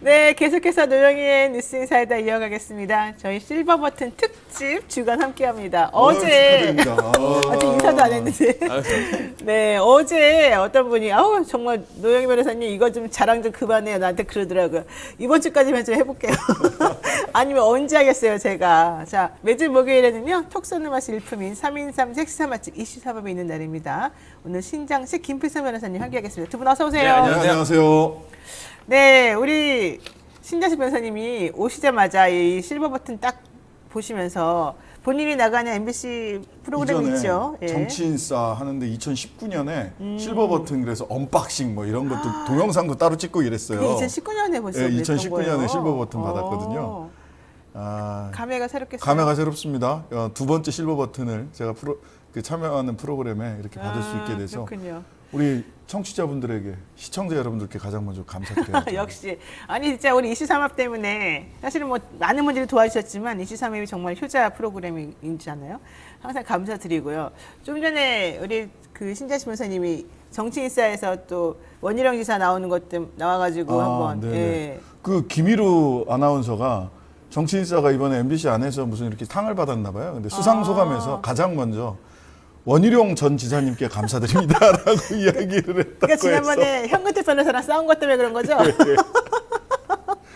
네, 계속해서 노영희의 뉴스인사이다 이어가겠습니다. 저희 실버버튼 특집 주간 함께합니다. 어제 축하드립니다. 아직 인사도 안 했는데 네, 어제 어떤 분이 정말 노영희 변호사님 이거 좀 자랑 좀 그만해요. 나한테 그러더라고요. 이번 주까지만 좀 해볼게요. 아니면 언제 하겠어요, 제가. 자, 매주 목요일에는요, 톡 쏘는 맛이 일품인 3인삼 색시사 맛집 이슈사범이 있는 날입니다. 오늘 신장식 김필성 변호사님 함께하겠습니다. 두 분 어서 오세요. 네, 안녕하세요. 안녕하세요. 네, 우리 신장식 변호사님이 오시자마자 이 실버 버튼 딱 보시면서 본인이 나가는 MBC 프로그램 이전에 있죠. 예. 정치인싸 하는데 2019년에 실버 버튼 그래서 언박싱 뭐 이런 것도 동영상도 따로 찍고 이랬어요. 그게 2019년에 벌써 네, 그랬던 2019년에 거예요. 실버 버튼 받았거든요. 감회가 새롭겠어요. 감회가 새롭습니다. 두 번째 실버 버튼을 제가 참여하는 프로그램에 이렇게 받을 수 있게 돼서 그렇군요. 우리 청취자분들에게 시청자 여러분들께 가장 먼저 감사드려요. 역시 아니 진짜 우리 이슈삼합 때문에 사실은 뭐 많은 분들이 도와주셨지만 이슈삼합이 정말 효자 프로그램이잖아요. 항상 감사드리고요. 좀 전에 우리 그 신자식 변호사님이 정치인사에서 또 원희룡 지사 나오는 것도 나와가지고 한번 네네. 예. 그 김희루 아나운서가 정치인사가 이번에 MBC 안에서 무슨 이렇게 상을 받았나 봐요. 근데 수상 소감에서 가장 먼저 원희룡 전 지사님께 감사드립니다라고 이야기를 했다고 그러니까 지난번에 현근택 변호사랑 싸운 것 때문에 그런 거죠?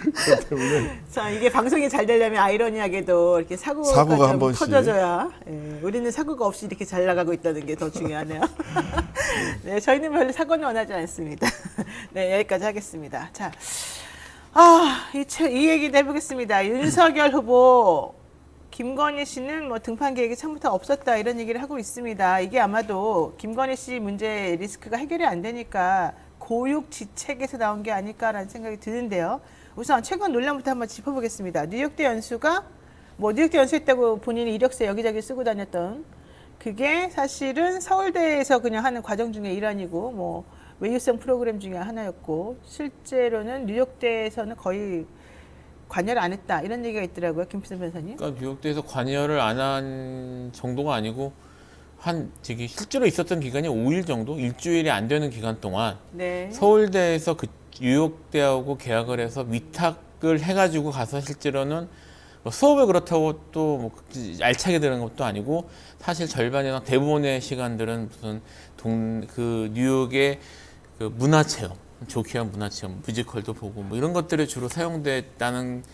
그렇기 때문에 자, 이게 방송이 잘 되려면 아이러니하게도 이렇게 사고가 사고가 한 좀 번씩. 터져줘야. 예, 우리는 사고가 없이 이렇게 잘 나가고 있다는 게 더 중요하네요. 네, 저희는 별로 사고는 원하지 않습니다. 네, 여기까지 하겠습니다. 자, 이 얘기도 해보겠습니다. 윤석열 후보, 김건희 씨는 뭐 등판 계획이 처음부터 없었다 이런 얘기를 하고 있습니다. 이게 아마도 김건희 씨 문제 리스크가 해결이 안 되니까 고육지책에서 나온 게 아닐까라는 생각이 드는데요. 우선 최근 논란부터 한번 짚어보겠습니다. 뉴욕대 연수가 뉴욕대 연수했다고 본인이 이력서 여기저기 쓰고 다녔던 그게 사실은 서울대에서 그냥 하는 과정 중에 일환이고 뭐 외유성 프로그램 중에 하나였고 실제로는 뉴욕대에서는 거의 관여를 안 했다 이런 얘기가 있더라고요. 김필성 변호사님. 그러니까 뉴욕대에서 관여를 안 한 정도가 아니고 실제로 있었던 기간이 5일 정도, 일주일이 안 되는 기간 동안 네. 서울대에서 그 뉴욕대하고 계약을 해서 위탁을 해가지고 가서 실제로는 뭐 수업을 그렇다고 또 뭐 알차게 되는 것도 아니고 사실 절반이나 대부분의 시간들은 무슨 그 뉴욕의 그 문화체험, 좋게 문화체험, 뮤지컬도 보고 뭐 이런 것들이 주로 사용됐다는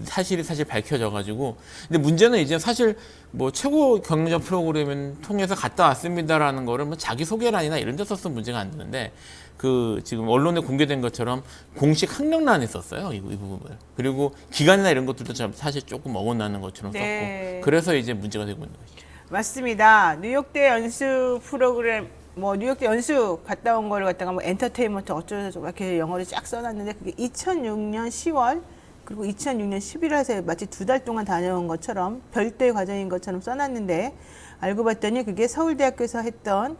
사실이 사실 밝혀져 가지고 근데 문제는 이제 사실 뭐 최고 경영자 프로그램을 통해서 갔다 왔습니다라는 거를 뭐 자기 소개란이나 이런 데 썼으면 문제가 안 되는데 그 지금 언론에 공개된 것처럼 공식 학력란에 썼어요 이 부분을 그리고 기간이나 이런 것들도 사실 조금 어긋나는 것처럼 네. 썼고 그래서 이제 문제가 되고 있는 거죠. 맞습니다. 뉴욕대 연수 프로그램 뉴욕대 연수 갔다 온 거를 갖다가 엔터테인먼트 어쩌고저쩌고 이렇게 영어를 쫙 써놨는데 그게 2006년 10월 그리고 2006년 11월에 마치 2달 동안 다녀온 것처럼 별도의 과정인 것처럼 써놨는데 알고 봤더니 그게 서울대학교에서 했던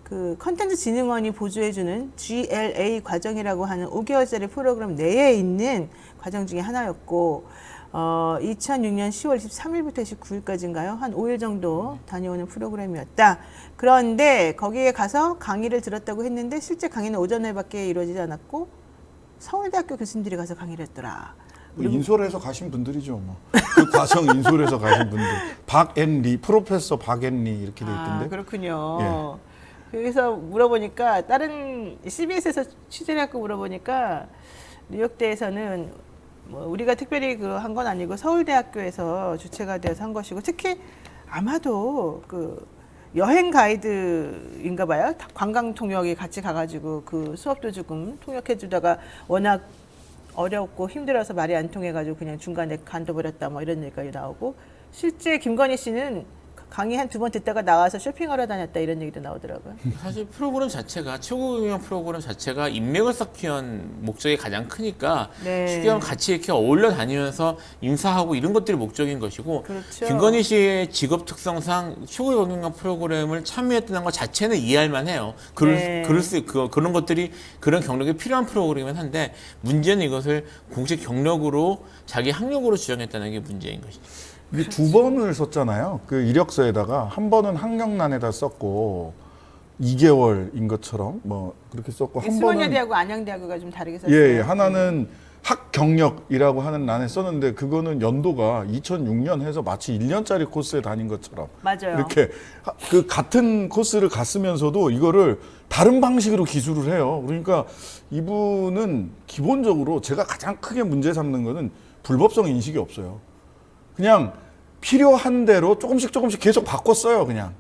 그 컨텐츠 진흥원이 보조해주는 GLA 과정이라고 하는 5개월짜리 프로그램 내에 있는 과정 중에 하나였고 2006년 10월 23일부터 29일까지인가요? 한 5일 정도 다녀오는 프로그램이었다. 그런데 거기에 가서 강의를 들었다고 했는데 실제 강의는 오전에밖에 이루어지지 않았고 서울대학교 교수님들이 가서 강의를 했더라. 인솔해서 가신 분들이죠. 뭐. 그 과정 인솔해서 가신 분들. 박앤리, 프로페서 박앤리 이렇게 돼 있던데. 그렇군요. 그래서 물어보니까 다른 CBS에서 취재를 해서 물어보니까 뉴욕대에서는 뭐 우리가 특별히 한 건 아니고 서울대학교에서 주체가 되어서 한 것이고 특히 아마도 그 여행 가이드인가 봐요. 관광 통역이 같이 가가지고 그 수업도 조금 통역해 주다가 워낙 어렵고 힘들어서 말이 안 통해가지고 그냥 중간에 간둬버렸다 뭐 이런 얘기가 나오고 실제 김건희 씨는 강의 한 2번 듣다가 나와서 쇼핑하러 다녔다 이런 얘기도 나오더라고요. 사실 프로그램 자체가 최고 경영 프로그램 자체가 인맥을 쌓기 위한 목적이 가장 크니까 네. 추경 같이 이렇게 어울려 다니면서 인사하고 이런 것들이 목적인 것이고 그렇죠. 김건희 씨의 직업 특성상 최고 경영 프로그램을 참여했다는 것 자체는 이해할 만해요. 그런 것들이 그런 경력이 필요한 프로그램이긴 한데 문제는 이것을 공식 경력으로 자기 학력으로 주장했다는 게 문제인 것이죠. 이게 2번을 썼잖아요. 그 이력서에다가 한 번은 학력란에다 썼고 2개월인 것처럼 뭐 그렇게 썼고 한 번은 스모니아대하고 안양대하고가 좀 다르게 썼어요. 예, 하나는 학경력이라고 하는 란에 썼는데 그거는 연도가 2006년 해서 마치 1년짜리 코스에 다닌 것처럼 맞아요. 이렇게 그 같은 코스를 갔으면서도 이거를 다른 방식으로 기술을 해요. 그러니까 이분은 기본적으로 제가 가장 크게 문제 삼는 거는 불법성 인식이 없어요. 그냥 필요한 대로 조금씩 계속 바꿨어요, 그냥.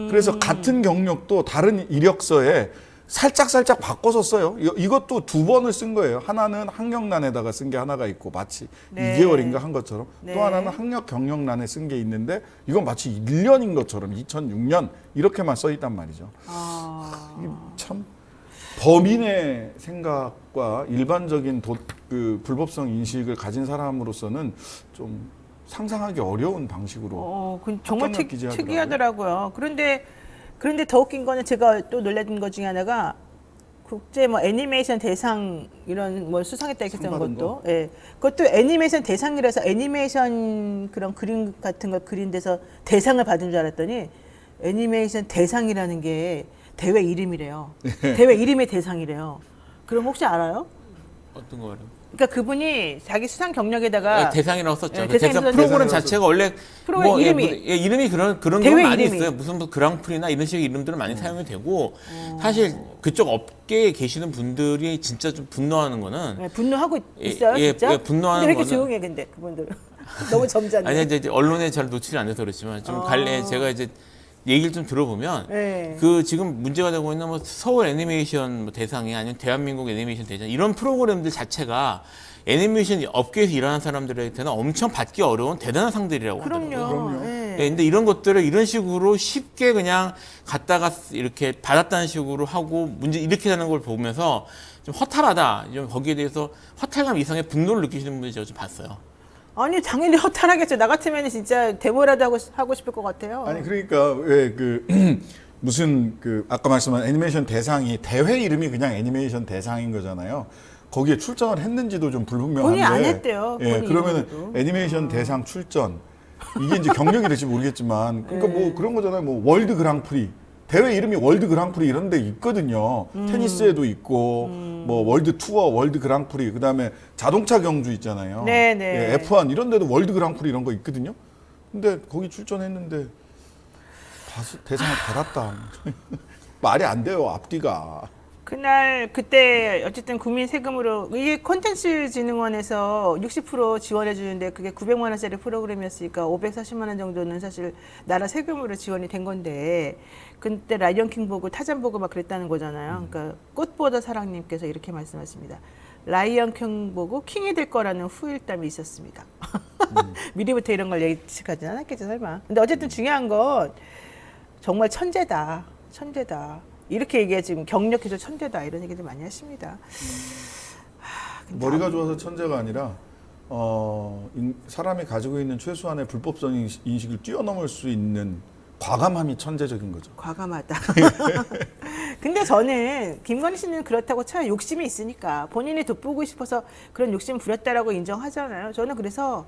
그래서 같은 경력도 다른 이력서에 살짝 바꿔서 써요. 이것도 두 번을 쓴 거예요. 하나는 학력란에다가 쓴 게 하나가 있고 마치 네. 2개월인가 한 것처럼 네. 또 하나는 학력 경력란에 쓴 게 있는데 이건 마치 1년인 것처럼 2006년 이렇게만 써 있단 말이죠. 이게 참 범인의 생각과 일반적인 그 불법성 인식을 가진 사람으로서는 좀 상상하기 어려운 방식으로 정말 학경력 기재하더라고요. 특이하더라고요. 그런데 더 웃긴 거는 제가 또 놀랐던 것 중에 하나가 국제 뭐 애니메이션 대상 이런 뭐 수상했다 이렇게 상 했던 받은 것도, 예, 그것도 애니메이션 대상이라서 애니메이션 그런 그림 같은 걸 그린 데서 대상을 받은 줄 알았더니 애니메이션 대상이라는 게 대회 이름이래요. 대회 이름의 대상이래요. 그럼 혹시 알아요? 어떤 거를? 그러니까 그분이 자기 수상 경력에다가 대상이라고 썼죠. 예, 그 대상 대상이라고 프로그램 썼죠. 자체가 원래 프로그램 이름이. 이름이 그런 대회 거 많이 이름이. 있어요. 무슨 뭐 그랑프리나 이런 식의 이름들은 많이 사용이 되고 사실 그쪽 업계에 계시는 분들이 진짜 좀 분노하는 거는 네, 분노하고 있어요, 진짜? 분노하는 근데 왜 이렇게 거는 조용해, 근데 그분들은 너무 점잖네. 아니 이제 언론에 잘 노출이 안 돼서 그렇지만 좀 관례 제가 이제 얘기를 좀 들어보면 네. 그 지금 문제가 되고 있는 뭐 서울 애니메이션 뭐 대상이 아니면 대한민국 애니메이션 대상 이런 프로그램들 자체가 애니메이션 업계에서 일하는 사람들한테는 엄청 받기 어려운 대단한 상들이라고 하더라고요. 그럼요. 그럼요. 예. 근데 이런 것들을 이런 식으로 쉽게 그냥 갖다가 이렇게 받았다는 식으로 하고 문제 이렇게 되는 걸 보면서 좀 허탈하다. 좀 거기에 대해서 허탈감 이상의 분노를 느끼시는 분들이 제가 좀 봤어요. 아니 당연히 허탈하겠죠. 나 같으면 진짜 데모라도 하고 싶을 것 같아요. 아니 그러니까 왜 그 무슨 그 아까 말씀한 애니메이션 대상이 대회 이름이 그냥 애니메이션 대상인 거잖아요. 거기에 출전을 했는지도 좀 불분명한데. 본인이 안 했대요. 예, 본인 그러면은 이름으로. 애니메이션 대상 출전 이게 이제 경력이 될지 모르겠지만 그러니까 뭐 그런 거잖아요. 뭐 월드 그랑프리 대회 이름이 월드 그랑프리 이런 데 있거든요. 테니스에도 있고 뭐 월드 투어, 월드 그랑프리 그다음에 자동차 경주 있잖아요. 네네. 예, F1 이런 데도 월드 그랑프리 이런 거 있거든요. 근데 거기 출전했는데 대상을 받았다. 말이 안 돼요, 앞뒤가. 그때 어쨌든 국민 세금으로 이게 콘텐츠진흥원에서 60% 지원해 주는데 그게 900만 원짜리 프로그램이었으니까 540만 원 정도는 사실 나라 세금으로 지원이 된 건데 그때 라이언킹 보고 타잔 보고 막 그랬다는 거잖아요. 그러니까 꽃보다 사랑님께서 이렇게 말씀하십니다. 라이언킹 보고 킹이 될 거라는 후일담이 있었습니다. 미리부터 이런 걸 예측하지는 않았겠죠, 설마. 근데 어쨌든 중요한 건 정말 천재다. 이렇게 얘기해 지금 경력해서 천재다 이런 얘기들 많이 하십니다. 근데 머리가 좋아서 천재가 아니라 사람이 가지고 있는 최소한의 불법성 인식을 뛰어넘을 수 있는 과감함이 천재적인 거죠. 과감하다. 근데 저는 김건희 씨는 그렇다고 차 욕심이 있으니까 본인이 돋보고 싶어서 그런 욕심 부렸다라고 인정하잖아요. 저는 그래서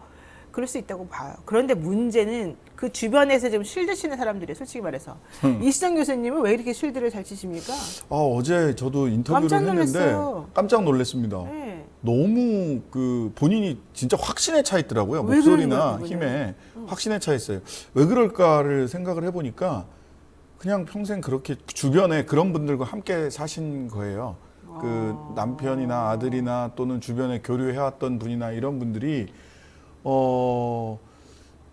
그럴 수 있다고 봐요. 그런데 문제는 그 주변에서 지금 쉴드 치는 사람들이 솔직히 말해서 이시정 교수님은 왜 이렇게 쉴드를 잘 치십니까? 어제 저도 인터뷰를 깜짝 했는데 놀랐어요. 깜짝 놀랐습니다. 네. 너무 그 본인이 진짜 확신에 차 있더라고요. 왜 목소리나 그러는 거예요, 힘에 확신에 차 있어요. 왜 그럴까를 생각을 해보니까 그냥 평생 그렇게 주변에 그런 분들과 함께 사신 거예요. 그 남편이나 아들이나 또는 주변에 교류해왔던 분이나 이런 분들이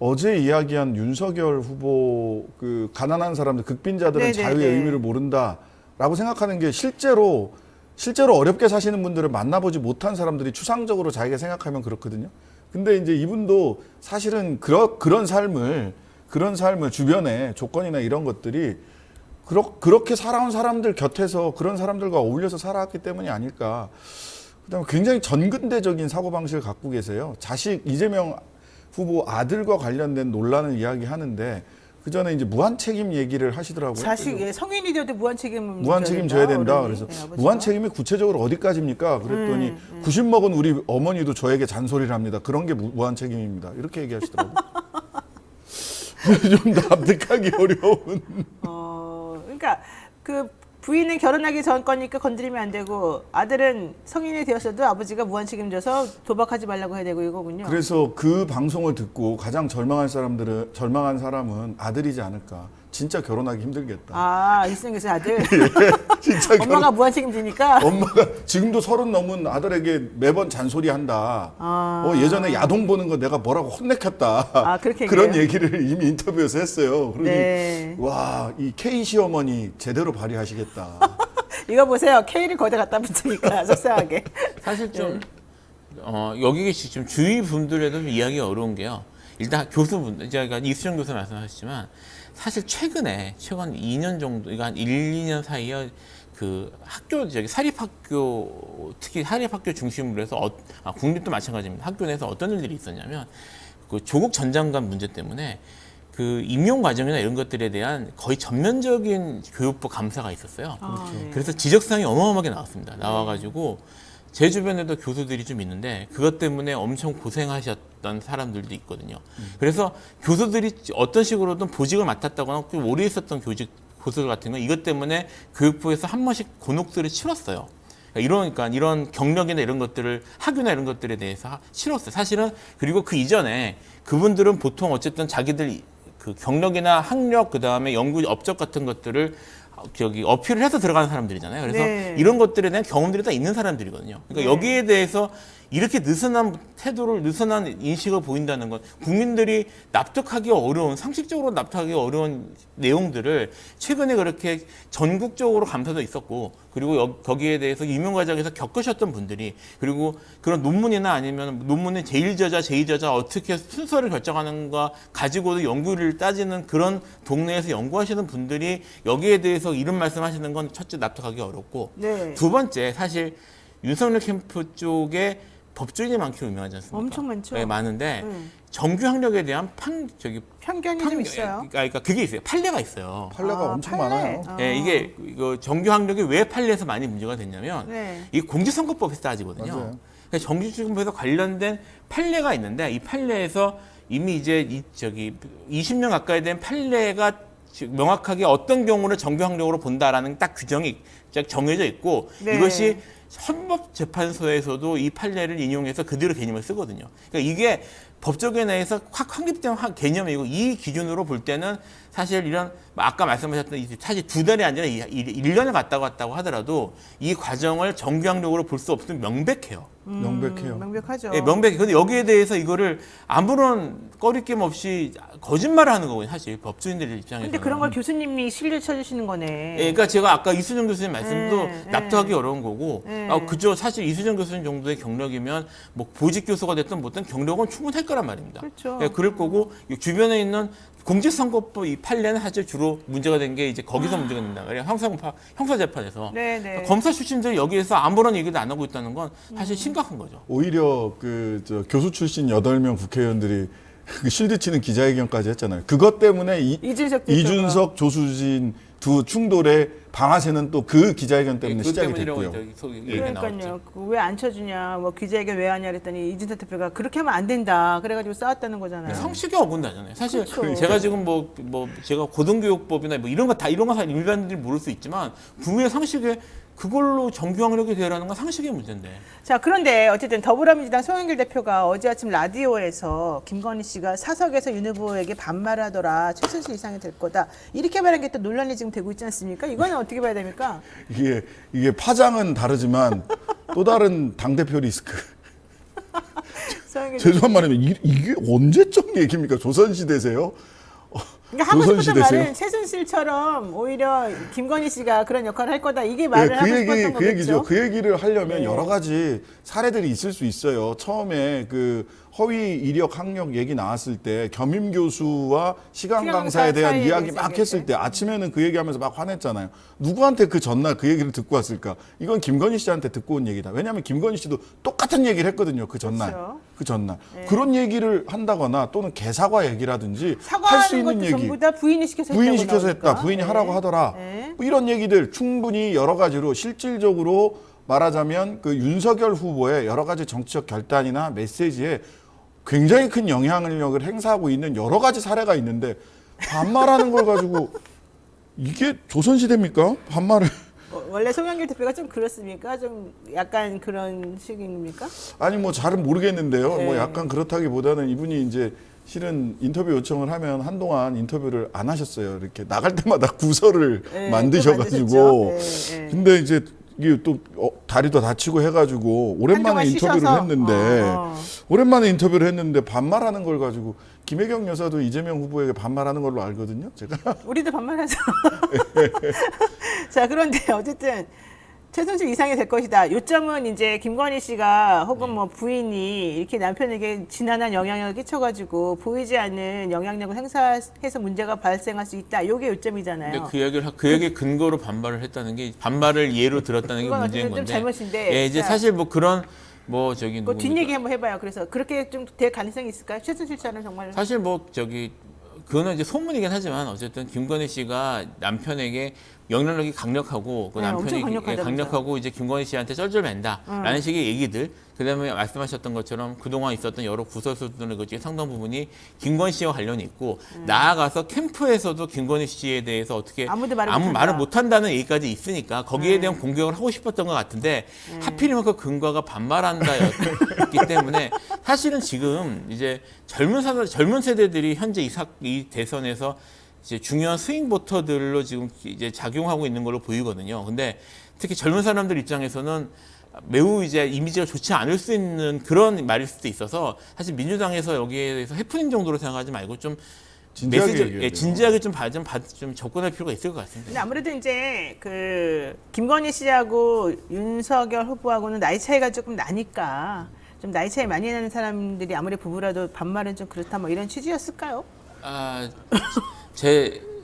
어제 이야기한 윤석열 후보 그 가난한 사람들 극빈자들은 네네네. 자유의 의미를 모른다라고 생각하는 게 실제로 어렵게 사시는 분들을 만나보지 못한 사람들이 추상적으로 자기가 생각하면 그렇거든요. 근데 이제 이분도 사실은 그런 삶을 주변에 조건이나 이런 것들이 그렇게 살아온 사람들 곁에서 그런 사람들과 어울려서 살아왔기 때문이 아닐까. 그다음에 굉장히 전근대적인 사고방식을 갖고 계세요. 이재명 후보 아들과 관련된 논란을 이야기하는데 그 전에 이제 무한 책임 얘기를 하시더라고요. 자식 성인이 돼도 무한 책임을 무한 책임 져야 된다. 어른이. 그래서 네, 아버지가. 무한 책임이 구체적으로 어디까지입니까? 그랬더니 90 먹은 우리 어머니도 저에게 잔소리를 합니다. 그런 게 무한 책임입니다. 이렇게 얘기하시더라고요. 좀 납득하기 어려운. 그러니까 그 부인은 결혼하기 전 거니까 건드리면 안 되고 아들은 성인이 되었어도 아버지가 무한 책임져서 도박하지 말라고 해야 되고 이거군요. 그래서 그 방송을 듣고 가장 절망한 사람은 아들이지 않을까. 진짜 결혼하기 힘들겠다. 아, 이승에서 아들. 진짜 엄마가 무한 책임지니까. 엄마가 지금도 30 넘은 아들에게 매번 잔소리한다. 예전에 야동 보는 거 내가 뭐라고 혼내켰다. 아, 그렇게 그런 얘기해요? 얘기를 이미 인터뷰에서 했어요. 그러니 네. 와, 이 K 시어머니 제대로 발휘하시겠다. 이거 보세요. K를 거기다 갖다 붙으니까 속상하게. 사실 좀 여기 계시 지금 주위 분들에도 좀 이해하기 어려운 게요. 일단 교수분, 제가 이수정 교수 말씀하셨지만 사실 최근 2년 정도, 그러니까 한 1, 2년 사이에 그 학교, 사립학교, 특히 사립학교 중심으로 해서, 국립도 마찬가지입니다. 학교 내에서 어떤 일들이 있었냐면, 그 조국 전 장관 문제 때문에 그 임용 과정이나 이런 것들에 대한 거의 전면적인 교육부 감사가 있었어요. 네. 그래서 지적사항이 어마어마하게 나왔습니다. 나와가지고 제 주변에도 교수들이 좀 있는데 그것 때문에 엄청 고생하셨던 사람들도 있거든요. 그래서 교수들이 어떤 식으로든 보직을 맡았다거나 좀 오래 있었던 교수들 같은 건 이것 때문에 교육부에서 한 번씩 곤혹스를 치렀어요. 그러니까 이런 경력이나 이런 것들을 학교나 이런 것들에 대해서 치렀어요. 사실은 그리고 그 이전에 그분들은 보통 어쨌든 자기들 그 경력이나 학력 그다음에 연구 업적 같은 것들을 어필을 해서 들어가는 사람들이잖아요. 그래서 네. 이런 것들에 대한 경험들이 다 있는 사람들이거든요. 그러니까 네. 여기에 대해서 이렇게 느슨한 태도를, 느슨한 인식을 보인다는 건 국민들이 납득하기 어려운, 상식적으로 납득하기 어려운 내용들을 최근에 그렇게 전국적으로 감사도 있었고, 그리고 거기에 대해서 임용 과정에서 겪으셨던 분들이, 그리고 그런 논문이나 아니면 논문의 제1저자, 제2저자 어떻게 순서를 결정하는가 가지고도 연구를 따지는 그런 동네에서 연구하시는 분들이 여기에 대해서 이런 말씀 하시는 건 첫째 납득하기 어렵고, 네. 두 번째 사실 윤석열 캠프 쪽에 법조인이 많기 유명하지 않습니까? 엄청 많죠. 네, 많은데 정규 학력에 대한 편견이 좀 있어요. 그러니까 그게 있어요. 판례가 있어요. 판례가 엄청 판례. 많아요. 네, 이게 정규 학력이 왜 판례에서 많이 문제가 됐냐면 네. 이 공직선거법에서 따지거든요. 맞아요. 그래서 정규직선거에서 관련된 판례가 있는데 이 판례에서 이미 이제 20년 가까이 된 판례가 명확하게 어떤 경우를 정규 학력으로 본다라는 딱 규정이 딱 정해져 있고 네. 이것이 헌법재판소에서도 이 판례를 인용해서 그대로 개념을 쓰거든요. 그러니까 이게 법조계 내에서 확 확립된 개념이고 이 기준으로 볼 때는 사실 이런 아까 말씀하셨던 사실 2달이 아니라 1년을 갔다 왔다고 하더라도 이 과정을 정규학력으로 볼 수 없으면 명백해요. 명백해요. 명백하죠. 예, 명백해. 근데 여기에 대해서 이거를 아무런 꺼리낌 없이 거짓말을 하는 거거든요. 사실 법조인들 입장에서. 근데 그런 걸 교수님이 실려 쳐주시는 거네. 예, 그러니까 제가 아까 이수정 교수님 말씀도 네, 납득하기 어려운 거고, 네. 그저 사실 이수정 교수님 정도의 경력이면 뭐 보직 교수가 됐든 뭐든 경력은 충분할 거란 말입니다. 그렇죠. 예, 그럴 거고 주변에 있는 공직선거법 이 판례는 사실 주로 문제가 된 게 이제 거기서 문제가 된다. 그래야 형사재판에서 네네. 그러니까 검사 출신들이 여기에서 아무런 얘기도 안 하고 있다는 건 사실 심각한 거죠. 오히려 교수 출신 8명 국회의원들이 그 실드 치는 기자회견까지 했잖아요. 그것 때문에 이준석, 조수진 두 충돌의 방아쇠는 또 그 기자회견 때문에 그 시작이 때문이라고 됐고요. 얘기가 나왔죠. 그러니까요. 왜 안 쳐주냐, 뭐 기자회견 왜 하냐 그랬더니 이준석 대표가 그렇게 하면 안 된다. 그래가지고 싸웠다는 거잖아요. 상식에 어긋나잖아요. 사실 그렇죠. 제가 지금 뭐 제가 고등교육법이나 뭐 이런 거 사실 일반인들이 모를 수 있지만 국민의 상식에 그걸로 정규학력이 되라는 건 상식의 문제인데. 자, 그런데 어쨌든 더불어민주당 송영길 대표가 어제 아침 라디오에서 김건희 씨가 사석에서 윤 후보에게 반말하더라. 최순실 이상이 될 거다. 이렇게 말한 게 또 논란이 지금 되고 있지 않습니까? 이거는 어떻게 봐야 됩니까? 이게 파장은 다르지만 또 다른 당대표 리스크. 송영길 죄송한 말이면 이게 언제적 얘기입니까? 조선시대세요? 그러니까 하고 싶었던 조선시대세요? 말은 최순실처럼 오히려 김건희 씨가 그런 역할을 할 거다. 이게 말을 하고 싶었던 그 얘기죠. 거겠죠. 그 얘기를 하려면 네. 여러 가지 사례들이 있을 수 있어요. 처음에 그 허위 이력 학력 얘기 나왔을 때 겸임 교수와 시간 강사에 대한 사이에 이야기 대해서 막 했을 때 아침에는 그 얘기하면서 막 화냈잖아요. 누구한테 그 전날 그 얘기를 듣고 왔을까? 이건 김건희 씨한테 듣고 온 얘기다. 왜냐하면 김건희 씨도 똑같은 얘기를 했거든요. 그 전날. 그렇죠. 그 전날. 네. 그런 얘기를 한다거나 또는 개사과 얘기라든지 할 수 사과하는 있는 것도 얘기. 전부 다 부인이 시켜서 부인이 했다고 시켜서 나오니까. 했다. 부인이 네. 하라고 하더라. 네. 뭐 이런 얘기들 충분히 여러 가지로 실질적으로 말하자면 그 윤석열 후보의 여러 가지 정치적 결단이나 메시지에 굉장히 큰 영향력을 행사하고 있는 여러 가지 사례가 있는데 반말하는 걸 가지고 이게 조선시대입니까? 반말을. 원래 송영길 대표가 좀 그렇습니까? 좀 약간 그런 식입니까? 아니 뭐 잘은 모르겠는데요. 네. 뭐 약간 그렇다기보다는 이분이 이제 실은 인터뷰 요청을 하면 한동안 인터뷰를 안 하셨어요. 이렇게 나갈 때마다 구설을 네, 만드셔가지고. 또 만드셨죠. 네, 네. 근데 이제 이게 또 다리도 다치고 해가지고 오랜만에 한동안 인터뷰를 쉬셔서? 했는데 어. 오랜만에 인터뷰를 했는데 반말하는 걸 가지고 김혜경 여사도 이재명 후보에게 반말하는 걸로 알거든요. 제가. 우리도 반말하죠. 자, 그런데 어쨌든 최순실 이상이 될 것이다. 요점은 이제 김건희 씨가 혹은 뭐 부인이 이렇게 남편에게 지난한 영향력을 끼쳐가지고 보이지 않는 영향력을 행사해서 문제가 발생할 수 있다. 요게 요점이잖아요. 근데 그 얘기 근거로 반발을 했다는 게 반발을 예로 들었다는 게 그건 문제인 어쨌든 좀 건데. 잘못인데. 예, 이제 자, 사실 뭐 그런 뭐 저기 그 누굽니까? 뒷얘기 한번 해봐요. 그래서 그렇게 좀 될 가능성이 있을까요? 최순실 씨는 정말 사실 뭐 저기 그거는 이제 소문이긴 하지만 어쨌든 김건희 씨가 남편에게 영향력이 강력하고 그 네, 엄청 남편이 강력하다면서요. 강력하고 이제 김건희 씨한테 쩔쩔맨다라는 식의 얘기들. 그다음에 말씀하셨던 것처럼 그동안 있었던 여러 구설수들의 그 중에 상당 부분이 김건희 씨와 관련이 있고 나아가서 캠프에서도 김건희 씨에 대해서 어떻게 아무도 말을 아무 못한다. 말을 못한다는 얘기까지 있으니까 거기에 대한 공격을 하고 싶었던 것 같은데 하필이면 그 근거가 반말한다였기 때문에 사실은 지금 이제 젊은 세대들이 현재 이 대선에서 이제 중요한 스윙 보터들로 지금 이제 작용하고 있는 걸로 보이거든요. 근데 특히 젊은 사람들 입장에서는 매우 이제 이미지가 좋지 않을 수 있는 그런 말일 수도 있어서 사실 민주당에서 여기에 대해서 해프닝 정도로 생각하지 말고 좀 진지하게 메시지, 얘기해야 예, 돼요. 진지하게 좀 접근할 필요가 있을 것 같습니다. 근데 아무래도 이제 그 김건희 씨하고 윤석열 후보하고는 나이 차이가 조금 나니까 좀 나이 차이 많이 나는 사람들이 아무리 부부라도 반말은 좀 그렇다 뭐 이런 취지였을까요? 아,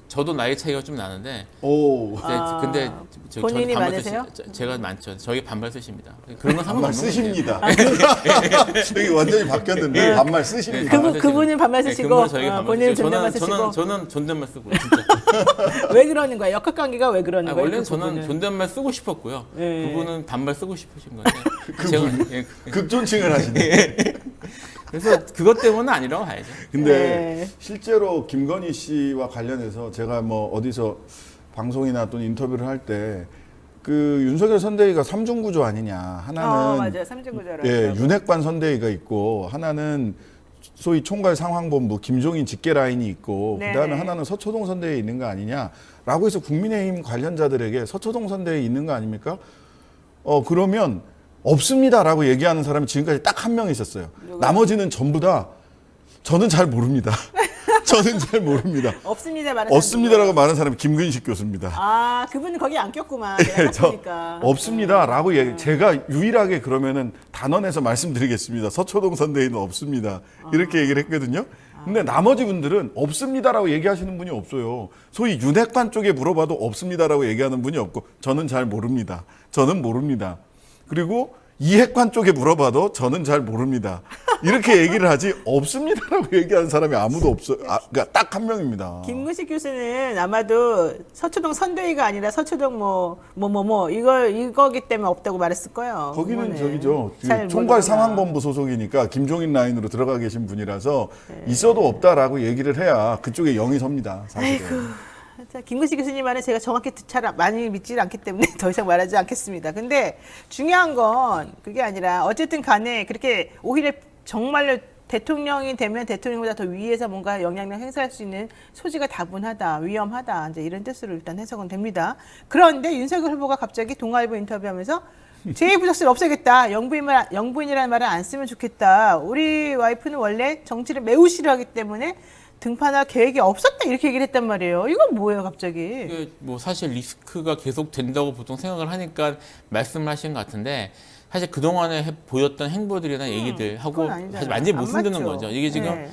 저도 나이 차이가 좀 나는데 오. 근데 본인이 반말 많으세요? 제가 많죠. 저희 반말 쓰십니다. 그런 건 반말 상관없는 거예요. 쓰십니다. 여기 완전히 바뀌었는데 반말 쓰십니다. 그분은 반말 쓰시고, 저희 반말 본인은 쓰시고. 존댓말 쓰시고. 저는 존댓말 쓰고 진짜. 왜 그러는 거야? 역학관계가 왜 그러는 거예요? 원래는 그 저는 부분은? 존댓말 쓰고 싶었고요. 예. 그분은 반말 쓰고 싶으신 건데. 예, 극존칭을 하시네. 그래서 그것 때문은 아니라고 봐야죠. 근데 네. 실제로 김건희 씨와 관련해서 제가 뭐 어디서 방송이나 또는 인터뷰를 할 때 그 윤석열 선대위가 삼중구조 아니냐. 하나는 맞아요. 삼중구조라고. 예, 윤핵관 선대위가 있고 하나는 소위 총괄 상황본부 김종인 직계 라인이 있고 네. 그다음에 하나는 서초동 선대위에 있는 거 아니냐라고 해서 국민의힘 관련자들에게 서초동 선대위에 있는 거 아닙니까? 그러면 없습니다라고 얘기하는 사람이 지금까지 딱 한 명 있었어요. 누구요? 나머지는 전부 다 저는 잘 모릅니다. 저는 잘 모릅니다. 없습니다. 말하는 사람 없습니다라고 누구예요? 말하는 사람이 김근식 교수입니다. 아, 그분은 거기 안 꼈구만. 내가 저 봤으니까. 없습니다라고 얘기. 제가 유일하게 그러면은 단언해서 말씀드리겠습니다. 서초동 선대위는 없습니다. 이렇게 얘기를 했거든요. 근데 나머지 분들은 없습니다라고 얘기하시는 분이 없어요. 소위 윤핵관 쪽에 물어봐도 없습니다라고 얘기하는 분이 없고 저는 잘 모릅니다. 저는 모릅니다. 그리고 이핵관 쪽에 물어봐도 저는 잘 모릅니다. 이렇게 얘기를 하지 없습니다라고 얘기하는 사람이 아무도 없어요. 그러니까 딱 한 명입니다. 김근식 교수는 아마도 서초동 선대위가 아니라 서초동 이거기 때문에 없다고 말했을 거예요. 거기는 그거는. 저기죠. 잘 총괄 모르구나. 상황본부 소속이니까 김종인 라인으로 들어가 계신 분이라서 있어도 없다라고 얘기를 해야 그쪽에 영이 섭니다. 사실은. 자, 김근식 교수님 말은 제가 정확히 잘 많이 믿지 않기 때문에 더 이상 말하지 않겠습니다. 근데 중요한 건 그게 아니라 어쨌든 간에 그렇게 오히려 정말로 대통령이 되면 대통령보다 더 위에서 뭔가 영향력 행사할 수 있는 소지가 다분하다, 위험하다, 이제 이런 뜻으로 일단 해석은 됩니다. 그런데 윤석열 후보가 갑자기 동아일보 인터뷰하면서 제2부속실 없애겠다, 영부인이라는 말을 안 쓰면 좋겠다. 우리 와이프는 원래 정치를 매우 싫어하기 때문에 등판할 계획이 없었다 이렇게 얘기를 했단 말이에요. 이건 뭐예요, 갑자기? 이게 뭐 사실 리스크가 계속 된다고 보통 생각을 하니까 말씀을 하시는 것 같은데 사실 그동안에 보였던 행보들이나 얘기들 하고 그건 아니잖아요. 사실 완전히 못 안 흔드는 맞죠. 거죠. 이게 지금 네.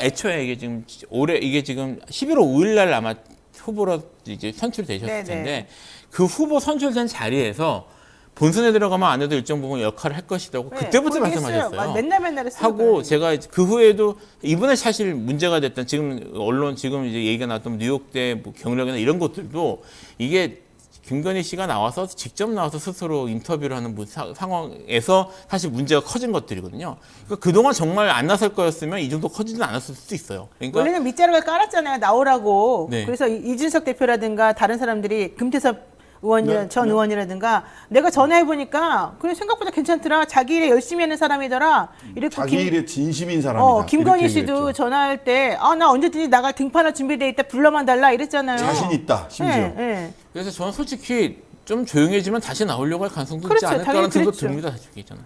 애초에 이게 지금 올해 이게 지금 11월 5일 날 아마 후보로 이제 선출되셨을 네네. 텐데 그 후보 선출된 자리에서 본선에 들어가면 안 해도 일정 부분 역할을 할 것이라고 네, 그때부터 그렇게 했어요. 말씀하셨어요. 맨날 했어요. 하고 제가 그 후에도 이번에 사실 문제가 됐던 지금 언론 지금 이제 얘기가 나왔던 뉴욕대 뭐 경력이나 이런 것들도 이게 김건희 씨가 나와서 직접 나와서 스스로 인터뷰를 하는 상황에서 사실 문제가 커진 것들이거든요. 그러니까 그동안 정말 안 나설 거였으면 이 정도 커지진 않았을 수도 있어요. 그러니까 원래는 밑자락을 깔았잖아요. 나오라고. 네. 그래서 이준석 대표라든가 다른 사람들이 금태섭 의원이라 네, 전 네. 의원이라든가 내가 전화해 보니까 그래 생각보다 괜찮더라. 자기 일에 열심히 하는 사람이더라. 이랬고 자기 일에 진심인 사람이다. 김건희 이렇게 씨도 얘기했죠. 전화할 때 나 언제든지 나갈 등판할 준비돼 있다. 불러만 달라 이랬잖아요. 자신 있다. 심지어. 네, 네. 그래서 저는 솔직히 좀 조용해지면 다시 나오려고 할 가능성도 그렇죠. 있지 않을까라는 당연히 생각도 그렇죠. 듭니다. 솔직히 저는.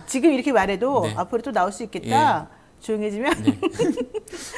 지금 이렇게 말해도 네. 앞으로 또 나올 수 있겠다. 조용해지면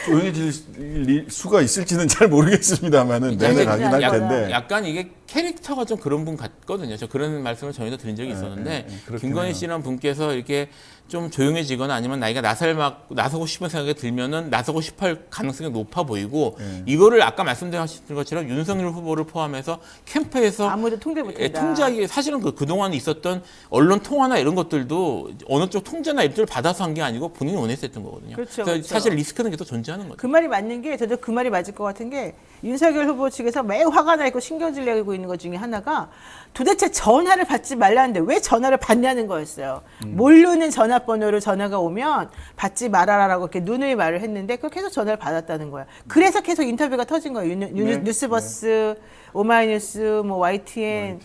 조용해질 수가 있을지는 잘 모르겠습니다만은 내내 가긴 할 약간- 텐데. 약간 이게 캐릭터가 좀 그런 분 같거든요. 저 그런 말씀을 전에도 드린 적이 있었는데 그렇긴 김건희 해요. 씨라는 분께서 이렇게 좀 조용해지거나 아니면 나이가 나서고 싶은 생각이 들면은 나서고 싶을 가능성이 높아 보이고 이거를 아까 말씀드린 것처럼 윤석열 후보를 포함해서 캠프에서 아무도 통제 못한다. 통제하기 사실은 그동안 있었던 언론 통화나 이런 것들도 어느 쪽 통제나 이런 걸 받아서 한 게 아니고 본인이 원해서 했던 거거든요. 그렇죠, 그래서 그렇죠. 사실 리스크는 계속 존재하는 거죠. 그 말이 맞는 게 저도 그 말이 맞을 것 같은 게 윤석열 후보 측에서 매우 화가 나 있고 신경질 내고 있는 것 중에 하나가 도대체 전화를 받지 말라는데 왜 전화를 받냐는 거였어요. 모르는 전화번호로 전화가 오면 받지 말아라라고 이렇게 누누이 말을 했는데 그걸 계속 전화를 받았다는 거야. 그래서 계속 인터뷰가 터진 거예요. 뉴스버스, 오마이뉴스, 뭐 YTN.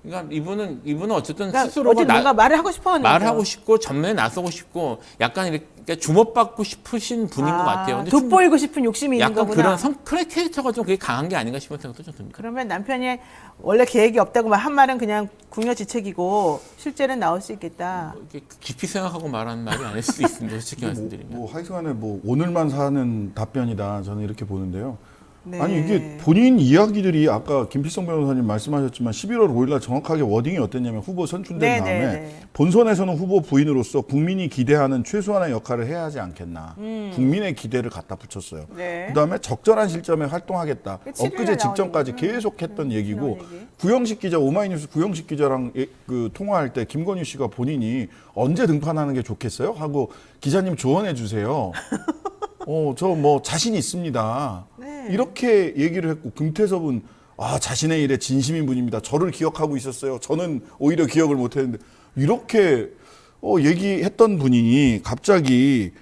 그러니까 이분은 어쨌든 그러니까 스스로가 어쨌든 뭔가 말을 하고 싶어하는 말하고 거죠. 싶고 전면에 나서고 싶고 약간 이렇게 주목받고 싶으신 분인 것 같아요. 근데 돋보이고 싶은 욕심이 있는 약간 거구나. 그런 캐릭터가 좀 그게 강한 게 아닌가 싶은 생각도 좀 듭니다. 그러면 남편이 원래 계획이 없다고 한 말은 그냥 궁여지책이고 실제는 나올 수 있겠다. 이렇게 깊이 생각하고 말하는 말이 아닐 수도 있습니다. 솔직히 말씀드리면. 하여튼간에 오늘만 사는 답변이다. 저는 이렇게 보는데요. 네. 아니 이게 본인 이야기들이 아까 김필성 변호사님 말씀하셨지만 11월 5일날 정확하게 워딩이 어땠냐면 후보 선출된 네, 다음에 네, 네. 본선에서는 후보 부인으로서 국민이 기대하는 최소한의 역할을 해야 하지 않겠나. 국민의 기대를 갖다 붙였어요. 네. 그다음에 적절한 시점에 활동하겠다. 그 7일 엊그제 날 직전까지 나오는 계속했던 얘기고 그런 얘기. 구영식 기자 오마이뉴스 구영식 기자랑 그 통화할 때 김건희 씨가 본인이 언제 등판하는 게 좋겠어요? 하고 기자님 조언해 주세요. 저 뭐 자신 있습니다. 네. 이렇게 얘기를 했고 금태섭은 자신의 일에 진심인 분입니다. 저를 기억하고 있었어요. 저는 오히려 기억을 못했는데 이렇게 얘기했던 분이 갑자기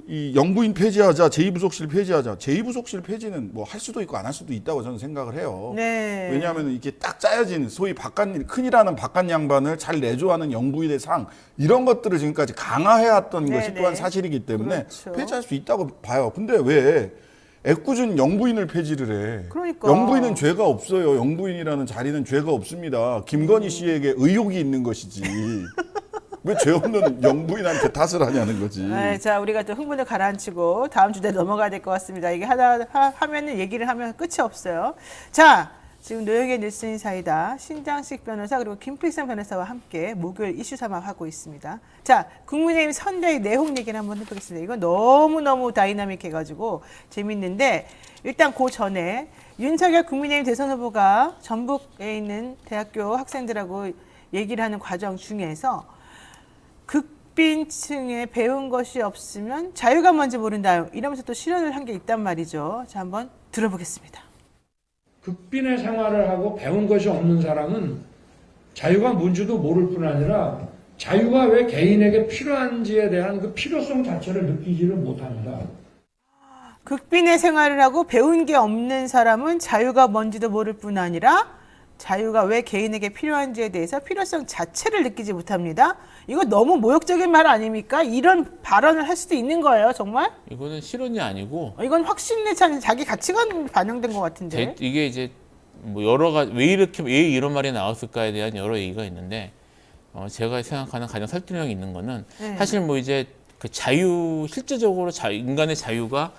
이 영부인 폐지하자, 제2부속실 폐지하자. 제2부속실 폐지는 뭐 할 수도 있고 안 할 수도 있다고 저는 생각을 해요. 네. 왜냐하면 이게 딱 짜여진 소위 큰이라는 바깥 양반을 잘 내조하는 영부인의 상 이런 것들을 지금까지 강화해왔던 네, 것이 네. 또한 사실이기 때문에 그렇죠. 폐지할 수 있다고 봐요. 근데 왜 애꿎은 영부인을 폐지를 해? 그러니까. 영부인은 죄가 없어요. 영부인이라는 자리는 죄가 없습니다. 김건희 씨에게 의혹이 있는 것이지. 왜 죄 없는 영부인한테 탓을 하냐는 거지. 네, 자, 우리가 또 흥분을 가라앉히고 다음 주제 넘어가야 될 것 같습니다. 이게 하면은 얘기를 하면 끝이 없어요. 자, 지금 노영의 뉴스인 사이다 신장식 변호사 그리고 김필성 변호사와 함께 목요일 이슈 삼합하고 있습니다. 자, 국민의힘 선대위 내용 얘기를 한번 해보겠습니다. 이건 너무너무 다이나믹해가지고 재밌는데 일단 그 전에 윤석열 국민의힘 대선 후보가 전북에 있는 대학교 학생들하고 얘기를 하는 과정 중에서 극빈층에 배운 것이 없으면 자유가 뭔지 모른다. 이러면서 또 실언을 한 게 있단 말이죠. 자, 한번 들어보겠습니다. 극빈의 생활을 하고 배운 것이 없는 사람은 자유가 뭔지도 모를 뿐 아니라 자유가 왜 개인에게 필요한지에 대한 그 필요성 자체를 느끼지를 못합니다. 극빈의 생활을 하고 배운 게 없는 사람은 자유가 뭔지도 모를 뿐 아니라 자유가 왜 개인에게 필요한지에 대해서 필요성 자체를 느끼지 못합니다. 이거 너무 모욕적인 말 아닙니까? 이런 발언을 할 수도 있는 거예요, 정말? 이거는 실언이 아니고 이건 확신에 찬 자기 가치관 반영된 것 같은데. 이게 이제 뭐 여러 가지 왜 이런 말이 나왔을까에 대한 여러 얘기가 있는데 제가 생각하는 가장 설득력이 있는 거는 네. 사실 뭐 이제 그 실제적으로 인간의 자유가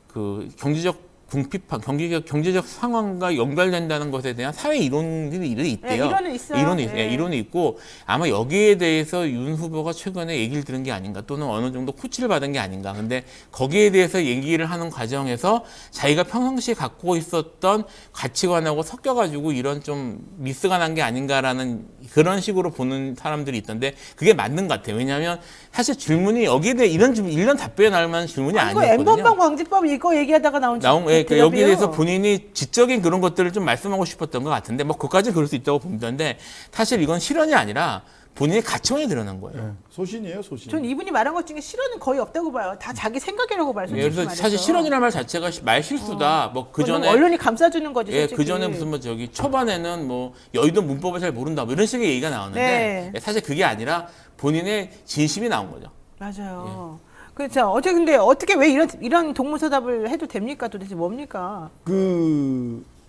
그 경제적 궁핍한 경제적 상황과 연결된다는 것에 대한 사회 이론들이 있대요. 네, 이론은 있어요. 이론이 있고 아마 여기에 대해서 윤 후보가 최근에 얘기를 들은 게 아닌가 또는 어느 정도 코치를 받은 게 아닌가. 근데 거기에 대해서 얘기를 하는 과정에서 자기가 평상시에 갖고 있었던 가치관하고 섞여가지고 이런 좀 미스가 난 게 아닌가라는 그런 식으로 보는 사람들이 있던데 그게 맞는 것 같아요. 왜냐하면 사실 질문이 여기에 대해 이런 답변에 나올 만한 질문이 이거 아니었거든요. N번방 방지법 이거 얘기하다가 나온 여기에 대해서 본인이 지적인 그런 것들을 좀 말씀하고 싶었던 것 같은데 뭐 그까지 그럴 수 있다고 봅니다. 근데 사실 이건 실언이 아니라 본인의 가치관이 드러난 거예요. 네. 소신이에요, 소신. 전 이분이 말한 것 중에 실언은 거의 없다고 봐요. 다 자기 생각이라고 봐요. 예, 솔직히 그래서 말해서. 사실 실언이라는 말 자체가 말 실수다. 뭐 그 그건 전에 언론이 감싸주는 거지. 예, 솔직히. 그 전에 무슨 뭐 저기 초반에는 뭐 여의도 문법을 잘 모른다 뭐 이런 식의 얘기가 나오는데 네. 예, 사실 그게 아니라 본인의 진심이 나온 거죠. 맞아요. 그렇죠. 근데 어떻게 왜 이런 동문서답을 해도 됩니까? 도대체 뭡니까?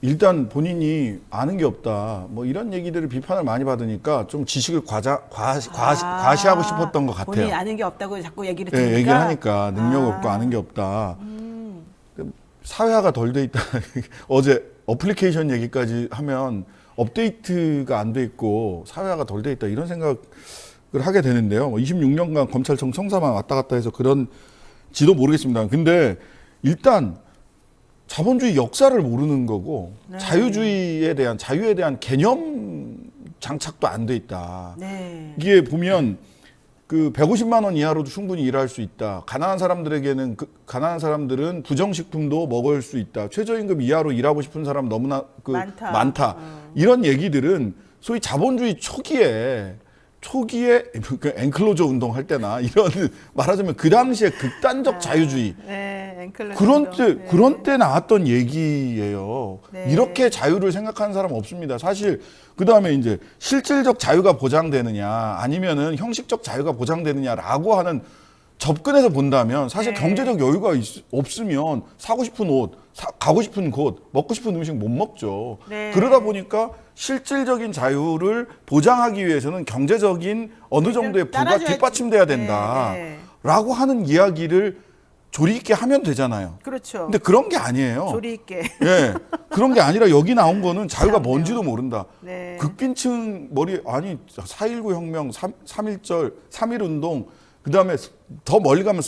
일단 본인이 아는 게 없다. 뭐 이런 얘기들을 비판을 많이 받으니까 좀 지식을 과시하고 싶었던 것 같아요. 본인이 아는 게 없다고 자꾸 얘기를 예, 들으니까. 얘기를 하니까 능력 없고 아는 게 없다. 사회화가 덜 돼 있다. 어제 어플리케이션 얘기까지 하면 업데이트가 안 돼 있고 사회화가 덜 돼 있다. 이런 생각을 하게 되는데요. 26년간 검찰청 청사만 왔다 갔다 해서 그런지도 모르겠습니다. 근데 일단 자본주의 역사를 모르는 거고 네. 자유에 대한 개념 장착도 안 돼 있다. 네. 이게 보면 그 150만 원 이하로도 충분히 일할 수 있다. 가난한 사람들은 부정식품도 먹을 수 있다. 최저임금 이하로 일하고 싶은 사람 너무나 많다. 이런 얘기들은 소위 자본주의 초기에 그 엔클로저 운동 할 때나 이런 말하자면 그 당시에 극단적 자유주의 네, 엔클로저 그런 운동. 때 그런 때 나왔던 얘기예요. 네. 이렇게 자유를 생각하는 사람 없습니다. 사실 그 다음에 이제 실질적 자유가 보장되느냐 아니면은 형식적 자유가 보장되느냐라고 하는 접근해서 본다면 사실 네. 경제적 여유가 없으면 사고 싶은 옷, 가고 싶은 곳, 먹고 싶은 음식 못 먹죠. 네. 그러다 보니까 실질적인 자유를 보장하기 위해서는 경제적인 어느 정도의 부가 따라줘야지. 뒷받침돼야 된다라고 네, 네. 하는 이야기를 조리 있게 하면 되잖아요. 그렇죠. 근데 그런 게 아니에요. 조리 있게. 예, 그런 게 아니라 여기 나온 거는 자유가 그렇네요. 뭔지도 모른다. 네. 극빈층 4.19 혁명, 3.1절, 3.1운동, 그 다음에 더 멀리 가면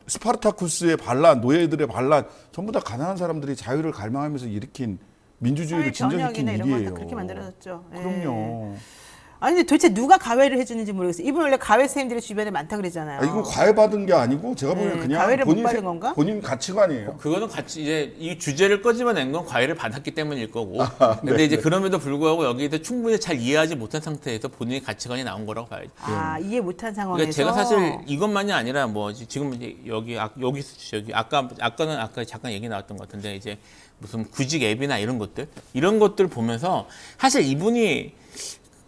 스파르타쿠스의 반란, 노예들의 반란, 전부 다 가난한 사람들이 자유를 갈망하면서 일으킨 민주주의를 진전시킨 전역이나 이런 걸 일이에요. 다 그렇게 만들어졌죠. 예. 그럼요. 아니 근데 도대체 누가 가해를 해주는지 모르겠어요. 이분 원래 가해 선생님들이 주변에 많다 그랬잖아요. 이건 과외받은 게 아니고 제가 보기엔 네, 그냥 과외를 못 받은 건가? 본인 가치관이에요. 그거는 같이 이제 이 주제를 꺼집어낸 건 과외를 받았기 때문일 거고. 근데 이제 그럼에도 불구하고 여기에 충분히 잘 이해하지 못한 상태에서 본인의 가치관이 나온 거라고 봐야죠. 이해 못한 상황에서. 그러니까 제가 사실 이것만이 아니라 뭐 지금 이제 여기 아까는 아까 잠깐 얘기 나왔던 것 같은데 이제 무슨 구직 앱이나 이런 것들 보면서 사실 이분이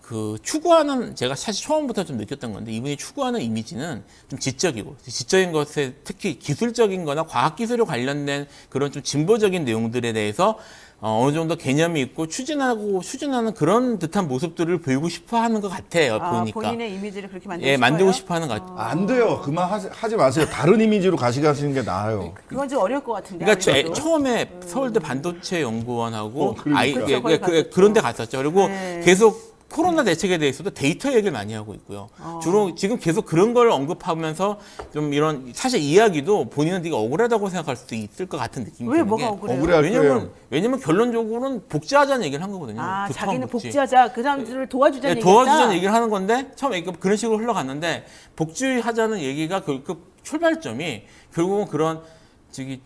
그 추구하는 제가 사실 처음부터 좀 느꼈던 건데 이분이 추구하는 이미지는 좀 지적인 것에 특히 기술적인 거나 과학기술에 관련된 그런 좀 진보적인 내용들에 대해서 어느 정도 개념이 있고 추진하는 그런 듯한 모습들을 보이고 싶어 하는 것 같아요. 보니까. 본인의 이미지를 그렇게 만들고 예, 싶어요? 만들고 싶어 하는 것 같아요. 안 돼요. 그만 하지 마세요. 다른 이미지로 가시는 게 나아요. 그건 좀 어려울 것 같은데. 그러니까 아무래도. 처음에 서울대 반도체 연구원하고 그러니까. 그런 데 갔었죠. 그리고 네. 계속 코로나 대책에 대해서도 데이터 얘기를 많이 하고 있고요. 주로 지금 계속 그런 걸 언급하면서 좀 이런 사실 이야기도 본인은 되게 억울하다고 생각할 수도 있을 것 같은 느낌이 왜 드는 뭐가 게 억울해요? 억울해. 왜냐면 결론적으로는 복지하자는 얘기를 한 거거든요. 자기는 복지. 복지하자. 그 사람들을 도와주자는 네, 얘기다. 도와주자는 얘기를 하는 건데 처음에 그런 식으로 흘러갔는데 복지하자는 얘기가 그 출발점이 결국은 그런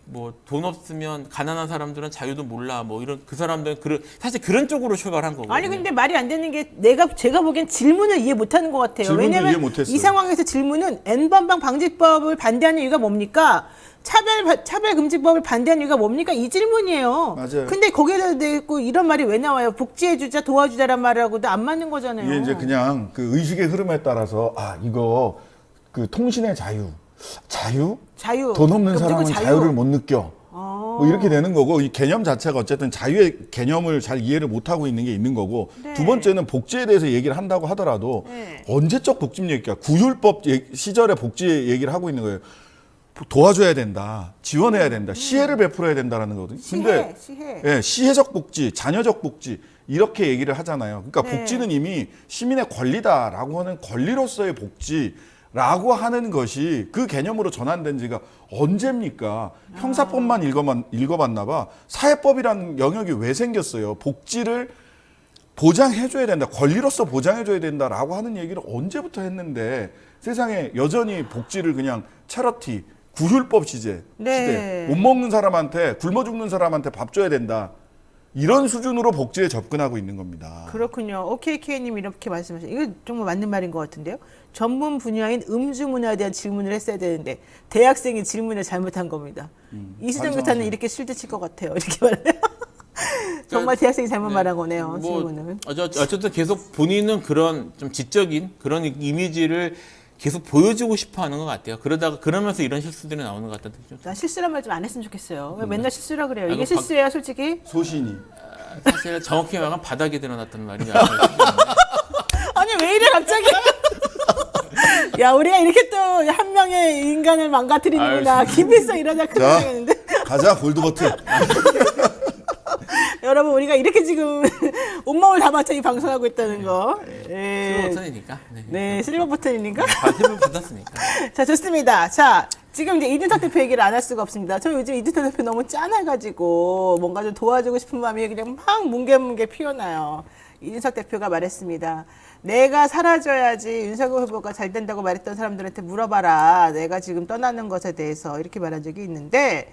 뭐 돈 없으면 가난한 사람들은 자유도 몰라 뭐 이런 그 사람들은 사실 그런 쪽으로 출발한 거거든요. 아니 근데 말이 안 되는 게 제가 보기엔 질문을 이해 못하는 것 같아요. 질문도 왜냐면 이해 못했어요. 이 상황에서 질문은 N번방 방지법을 반대하는 이유가 뭡니까? 차별금지법을 반대하는 이유가 뭡니까? 이 질문이에요. 맞아요. 근데 거기에다 대고 이런 말이 왜 나와요? 복지해주자, 도와주자란 말하고도 안 맞는 거잖아요. 이게 이제 그냥 그 의식의 흐름에 따라서 이거 그 통신의 자유. 돈 없는 그럼 사람은 자유. 자유를 못 느껴. 뭐 이렇게 되는 거고 이 개념 자체가 어쨌든 자유의 개념을 잘 이해를 못 하고 있는 게 있는 거고 네. 두 번째는 복지에 대해서 얘기를 한다고 하더라도 네. 언제적 복지 얘기야? 구율법 시절의 복지 얘기를 하고 있는 거예요. 도와줘야 된다, 지원해야 된다, 시혜를 베풀어야 된다라는 거거든요. 근데 시혜. 예, 시혜적 복지, 자녀적 복지 이렇게 얘기를 하잖아요. 그러니까 네. 복지는 이미 시민의 권리다라고 하는 권리로서의 복지라고 하는 것이 그 개념으로 전환된 지가 언제입니까? 형사법만 읽어봤나 봐. 사회법이라는 영역이 왜 생겼어요? 복지를 보장해줘야 된다, 권리로서 보장해줘야 된다라고 하는 얘기를 언제부터 했는데 세상에 여전히 복지를 그냥 채러티, 구휼법 시대, 네. 못 먹는 사람한테 굶어 죽는 사람한테 밥 줘야 된다. 이런 수준으로 복지에 접근하고 있는 겁니다. 그렇군요. OKK님 이렇게 말씀하세요. 이거 정말 맞는 말인 것 같은데요. 전문 분야인 음주 문화에 대한 질문을 했어야 되는데 대학생이 질문을 잘못한 겁니다. 이수정 반성하세요. 교사는 이렇게 실드 칠 것 같아요. 이렇게 말해요. 정말 대학생이 잘못 말한 거네요. 질문을. 어쨌든 계속 본인은 그런 좀 지적인 그런 이미지를 계속 보여주고 싶어 하는 것 같아요. 그러면서 이런 실수들이 나오는 것 같다는 느낌이 좀. 난 실수란 말 좀 안 했으면 좋겠어요. 왜 맨날 실수라 그래요? 아이고, 이게 실수예요, 솔직히? 소신이. 사실 정확히 말하면 바닥에 드러났던 말이 맞아요. 아니 왜 이래 갑자기? 야 우리가 이렇게 또 한 명의 인간을 망가뜨리는구나. 아유, 김필성 이러다 큰일 자. 나겠는데. 가자 골드 버튼. 여러분 우리가 이렇게 지금 온몸을 다 바쳐 이 방송하고 있다는 거. 실버 버튼이니까. 네, 실버 버튼이니까. 실버 받았으니까. 자, 좋습니다. 자, 지금 이제 이준석 대표 얘기를 안 할 수가 없습니다. 저 요즘 이준석 대표 너무 짠해가지고 뭔가 좀 도와주고 싶은 마음이 그냥 막 뭉게뭉게 피어나요. 이준석 대표가 말했습니다. 내가 사라져야지 윤석열 후보가 잘 된다고 말했던 사람들한테 물어봐라. 내가 지금 떠나는 것에 대해서 이렇게 말한 적이 있는데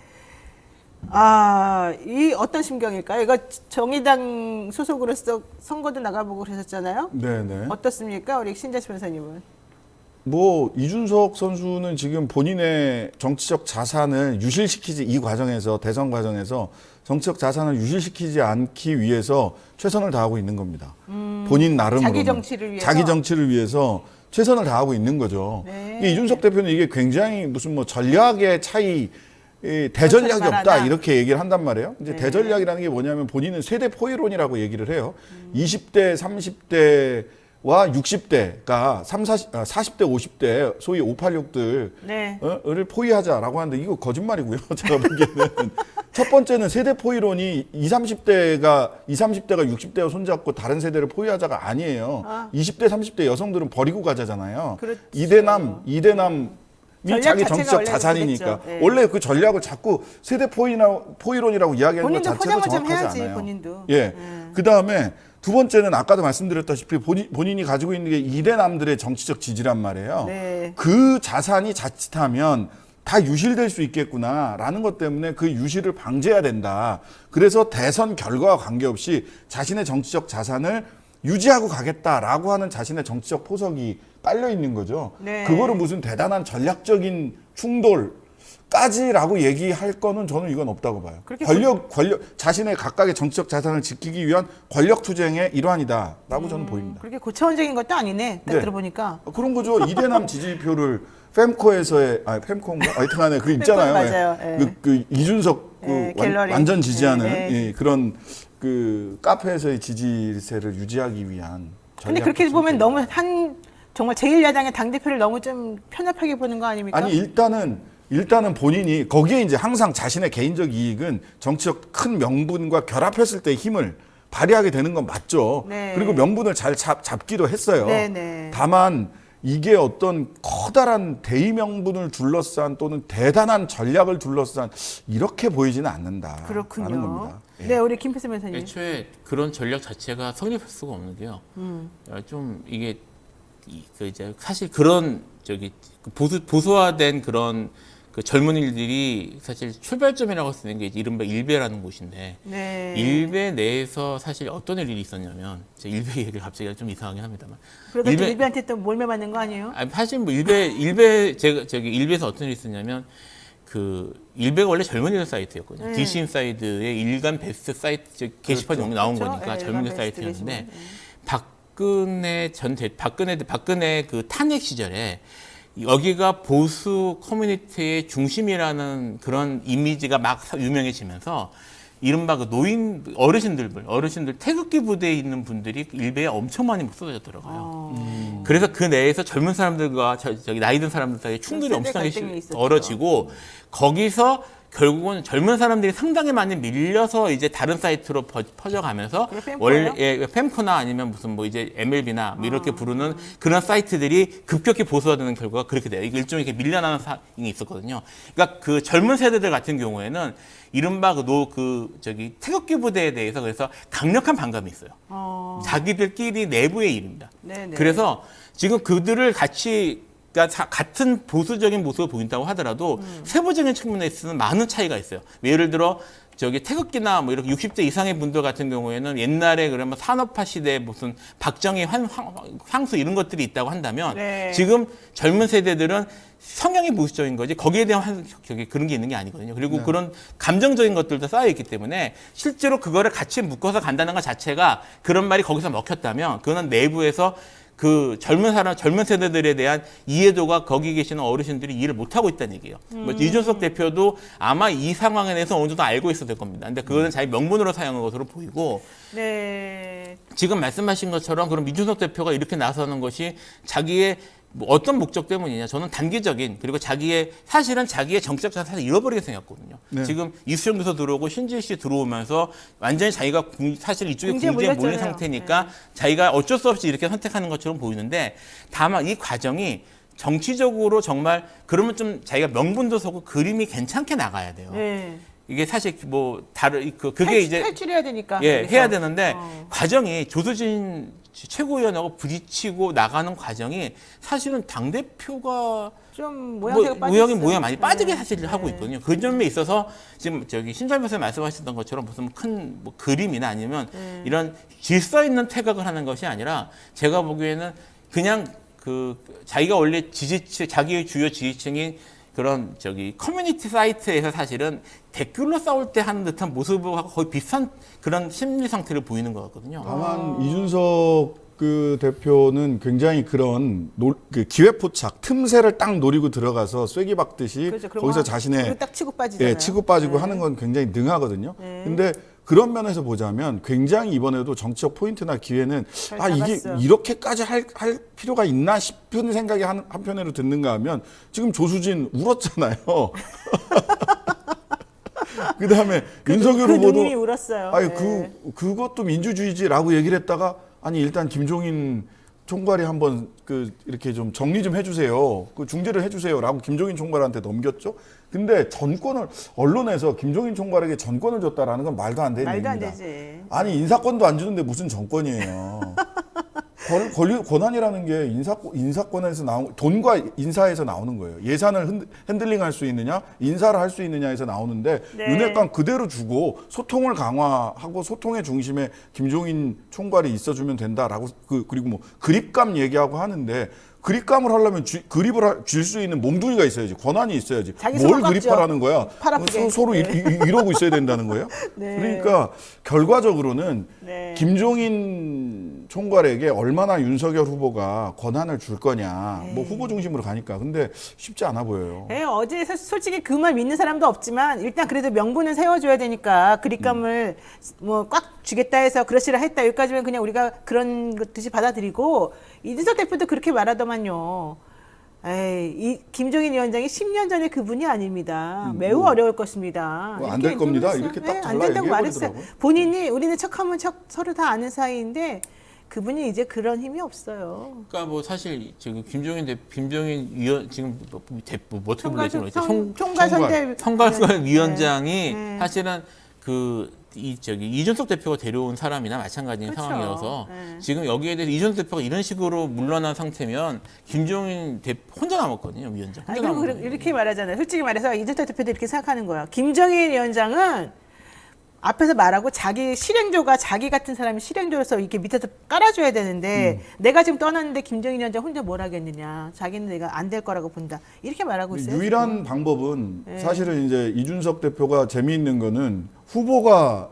이 어떤 심경일까요? 이거 정의당 소속으로서 선거도 나가보고 그러셨잖아요. 네네. 어떻습니까? 우리 신재수 변호사님은. 뭐 이준석 선수는 지금 본인의 정치적 자산을 유실시키지 이 과정에서 대선 과정에서 정치적 자산을 유실시키지 않기 위해서 최선을 다하고 있는 겁니다. 본인 나름으로 자기 정치를 위해서? 자기 정치를 위해서 최선을 다하고 있는 거죠. 네. 이게 이준석 대표는 이게 굉장히 무슨 뭐 전략의 차이 대전략이 그렇죠, 없다 말하나. 이렇게 얘기를 한단 말이에요. 이제 네. 대전략이라는 게 뭐냐면 본인은 세대 포이론이라고 얘기를 해요. 20대, 30대와 60대가 40대, 50대 소위 586들 네. 를 포위하자라고 하는데 이거 거짓말이고요. 제가 보기에는 첫 번째는 세대 포이론이 20, 30대가 60대와 손잡고 다른 세대를 포위하자가 아니에요. 20대, 30대 여성들은 버리고 가자잖아요. 그렇죠. 이대남이 전략 자기 자체가 정치적 원래 자산이니까 그랬죠. 예. 원래 그 전략을 자꾸 세대 포이론이라고 이야기하는 것 본인도 자체가 포장을 좀 정확하지 해야지, 않아요. 본인도. 예. 그 다음에 두 번째는 아까도 말씀드렸다시피 본인이 가지고 있는 게 이대남들의 정치적 지지란 말이에요. 네. 그 자산이 자칫하면 다 유실될 수 있겠구나라는 것 때문에 그 유실을 방지해야 된다. 그래서 대선 결과와 관계없이 자신의 정치적 자산을 유지하고 가겠다라고 하는 자신의 정치적 포석이 깔려 있는 거죠. 네. 그거를 무슨 대단한 전략적인 충돌까지라고 얘기할 거는 저는 이건 없다고 봐요. 그렇게 권력 자신의 각각의 정치적 자산을 지키기 위한 권력 투쟁의 일환이다라고 저는 보입니다. 그렇게 고차원적인 것도 아니네. 딱 네. 들어보니까. 그런 거죠. 이대남 지지표를 fem코에서의 fem코인가 하여튼간에 그 있잖아요. 맞아요. 예. 그 이준석 예, 그 갤러리. 완전 지지하는 예, 예. 예, 그런 그 카페에서의 지지세를 유지하기 위한. 근데 전략적 그렇게 보면 선택이다. 너무 정말 제1야당의 당대표를 너무 좀 편협하게 보는 거 아닙니까? 아니 일단은 본인이 거기에 이제 항상 자신의 개인적 이익은 정치적 큰 명분과 결합했을 때 힘을 발휘하게 되는 건 맞죠. 네. 그리고 명분을 잘 잡기도 했어요. 네, 네. 다만 이게 어떤 커다란 대의 명분을 둘러싼 또는 대단한 전략을 둘러싼 이렇게 보이지는 않는다라는 그렇군요. 겁니다. 예. 네, 우리 김필수 변호사님. 애초에 그런 전략 자체가 성립할 수가 없는 게요. 좀 이게 이제 사실 그런 보수화된 그런 그 젊은이들이 사실 출발점이라고 할 수 있는 게 이제 이른바 일베라는 곳인데 네. 일베 내에서 사실 어떤 일이 있었냐면 제가 일베 얘기를 갑자기 좀 이상하긴 합니다만 그러다 또 일베한테 또 몰매 맞는 거 아니에요? 아니, 사실 뭐 일베 제가 일베에서 어떤 일이 있었냐면 그 일베가 원래 젊은이들 사이트였거든요. DC 인사이드의 일간 베스트 사이트 게시판이 나온 그렇죠. 거니까 네, 젊은이들 일간 베스트 사이트였는데 게시판. 박근혜 그 탄핵 시절에 여기가 보수 커뮤니티의 중심이라는 그런 이미지가 막 유명해지면서 이른바 그 어르신들 태극기 부대에 있는 분들이 일베에 엄청 많이 쏟아졌더라고요. 그래서 그 내에서 젊은 사람들과 저기 나이 든 사람들 사이에 충돌이 세대 엄청나게 갈등이 있었죠. 벌어지고 거기서 결국은 젊은 사람들이 상당히 많이 밀려서 이제 다른 사이트로 퍼져가면서 그게 fem코예요? 원래 fem코나 아니면 무슨 뭐 이제 MLB나 뭐 이렇게 부르는 그런 사이트들이 급격히 보수화되는 결과가 그렇게 돼요. 이게 일종의 이렇게 밀려나는 상황이 있었거든요. 그러니까 그 젊은 세대들 같은 경우에는 이른바 태극기 부대에 대해서 그래서 강력한 반감이 있어요. 자기들끼리 내부의 일입니다. 네네. 그래서 지금 그들을 그러니까 같은 보수적인 모습을 보인다고 하더라도 세부적인 측면에 있어서는 많은 차이가 있어요. 예를 들어 저기 태극기나 뭐 이렇게 60대 이상의 분들 같은 경우에는 옛날에 그러면 산업화 시대에 무슨 박정희 향수 이런 것들이 있다고 한다면 네. 지금 젊은 세대들은 성향이 보수적인 거지 거기에 대한 그런 게 있는 게 아니거든요. 그리고 네. 그런 감정적인 것들도 쌓여 있기 때문에 실제로 그거를 같이 묶어서 간다는 것 자체가 그런 말이 거기서 먹혔다면 그거는 내부에서 그 젊은 세대들에 대한 이해도가 거기 계시는 어르신들이 이해를 못 하고 있다는 얘기예요. 뭐 이준석 대표도 아마 이 상황에 대해서 어느 정도 알고 있어야 될 겁니다. 근데 그거는 자기 명분으로 사용한 것으로 보이고 네. 지금 말씀하신 것처럼 그럼 이준석 대표가 이렇게 나서는 것이 자기의 뭐 어떤 목적 때문이냐? 저는 단기적인 그리고 사실은 자기의 정책 자산을 잃어버리게 생겼거든요. 네. 지금 이수영 교수 들어오고 신지희 씨 들어오면서 완전히 자기가 사실 이쪽에 궁지에 궁지에 몰린 몰렸잖아요. 상태니까 자기가 어쩔 수 없이 이렇게 선택하는 것처럼 보이는데 다만 이 과정이 정치적으로 정말 그러면 좀 자기가 명분도 서고 그림이 괜찮게 나가야 돼요. 네. 이게 사실 뭐 그게 이제 탈출해야 되니까. 예, 여기서. 해야 되는데 과정이 조수진 최고위원하고 부딪히고 나가는 과정이 사실은 당 대표가 좀 모양새가 빠졌어요. 모양이 많이 빠지게 네. 사실 하고 있거든요. 그 점에 있어서 지금 저기 신철 교수님 말씀하셨던 것처럼 무슨 큰 뭐 그림이나 아니면 이런 질서 있는 퇴각을 하는 것이 아니라 제가 보기에는 그냥 그 자기가 원래 자기의 주요 지지층인 그런 저기 커뮤니티 사이트에서 사실은 댓글로 싸울 때 하는 듯한 모습하고 거의 비슷한 그런 심리 상태를 보이는 것 같거든요. 다만 이준석 그 대표는 굉장히 그런 그 기회포착 틈새를 딱 노리고 들어가서 쐐기 박듯이 그렇죠. 그런 거기서 거 자신의 딱 치고 빠지잖아요. 예, 치고 빠지고 네. 하는 건 굉장히 능하거든요. 네. 근데 그런 면에서 보자면 굉장히 이번에도 정치적 포인트나 기회는 잘 이게 잡았어. 이렇게까지 할 필요가 있나 싶은 생각이 한편으로 드는가 하면 지금 조수진 울었잖아요. 그다음에 윤석열 그 후보도 눈이 울었어요. 아니 네. 그것도 민주주의지라고 얘기를 했다가 아니 일단 김종인 총괄이 한번 이렇게 좀 정리 좀 해주세요. 그 중재를 해주세요라고 김종인 총괄한테 넘겼죠. 근데 언론에서 김종인 총괄에게 전권을 줬다라는 건 말도 안 되는 말도 안 얘기입니다. 되지. 아니 인사권도 안 주는데 무슨 전권이에요. 권한이라는 게 인사권에서 돈과 인사에서 나오는 거예요. 예산을 핸들링할 수 있느냐, 인사를 할 수 있느냐에서 나오는데 네. 윤핵관 그대로 주고 소통을 강화하고 소통의 중심에 김종인 총괄이 있어주면 된다라고 그리고 뭐 그립감 얘기하고 하는데. 그립감을 하려면 그립을 줄 수 있는 몸뚱이가 있어야지. 권한이 있어야지. 자기 뭘 손 꽉 그립하라는 거야? 팔 아프게. 서로 이러고 있어야 된다는 거예요? 네. 그러니까 결과적으로는 네. 김종인 총괄에게 얼마나 윤석열 후보가 권한을 줄 거냐. 뭐 후보 중심으로 가니까. 근데 쉽지 않아 보여요. 네, 어제 솔직히 그 말 믿는 사람도 없지만 일단 그래도 명분은 세워줘야 되니까 그립감을 뭐 꽉 주겠다 해서 그렇시라 했다 여기까지면 그냥 우리가 그런 듯이 받아들이고 이준석 대표도 그렇게 말하더만요. 에이, 이 김종인 위원장이 10년 전에 그분이 아닙니다. 매우 어려울 것입니다. 뭐안될 이렇게 겁니다. 인터뷰했어요. 이렇게 딱 안 잘라 된다고 말했어요. 얘기해버리더라고요. 본인이 우리는 척하면 척 서로 다 아는 사이인데 그분이 이제 그런 힘이 없어요. 그러니까 뭐 사실 지금 김종인 위원 지금 어떻게 불러야지 총괄 위원장이 네. 사실은 이준석 대표가 데려온 사람이나 마찬가지인 그렇죠. 상황이어서 네. 지금 여기에 대해서 이준석 대표가 이런 식으로 물러난 상태면 김종인 혼자 남았거든요, 위원장. 아니, 혼자 그리고 남은 거예요. 이렇게 말하잖아요. 솔직히 말해서 이준석 대표도 이렇게 생각하는 거야. 김정인 위원장은 앞에서 말하고 자기 같은 사람이 실행조로서 이렇게 밑에서 깔아줘야 되는데 내가 지금 떠났는데 김정인 위원장 혼자 뭘 하겠느냐. 자기는 내가 안 될 거라고 본다. 이렇게 말하고 있어요. 유일한 방법은 네. 사실은 이제 이준석 대표가 재미있는 거는 후보가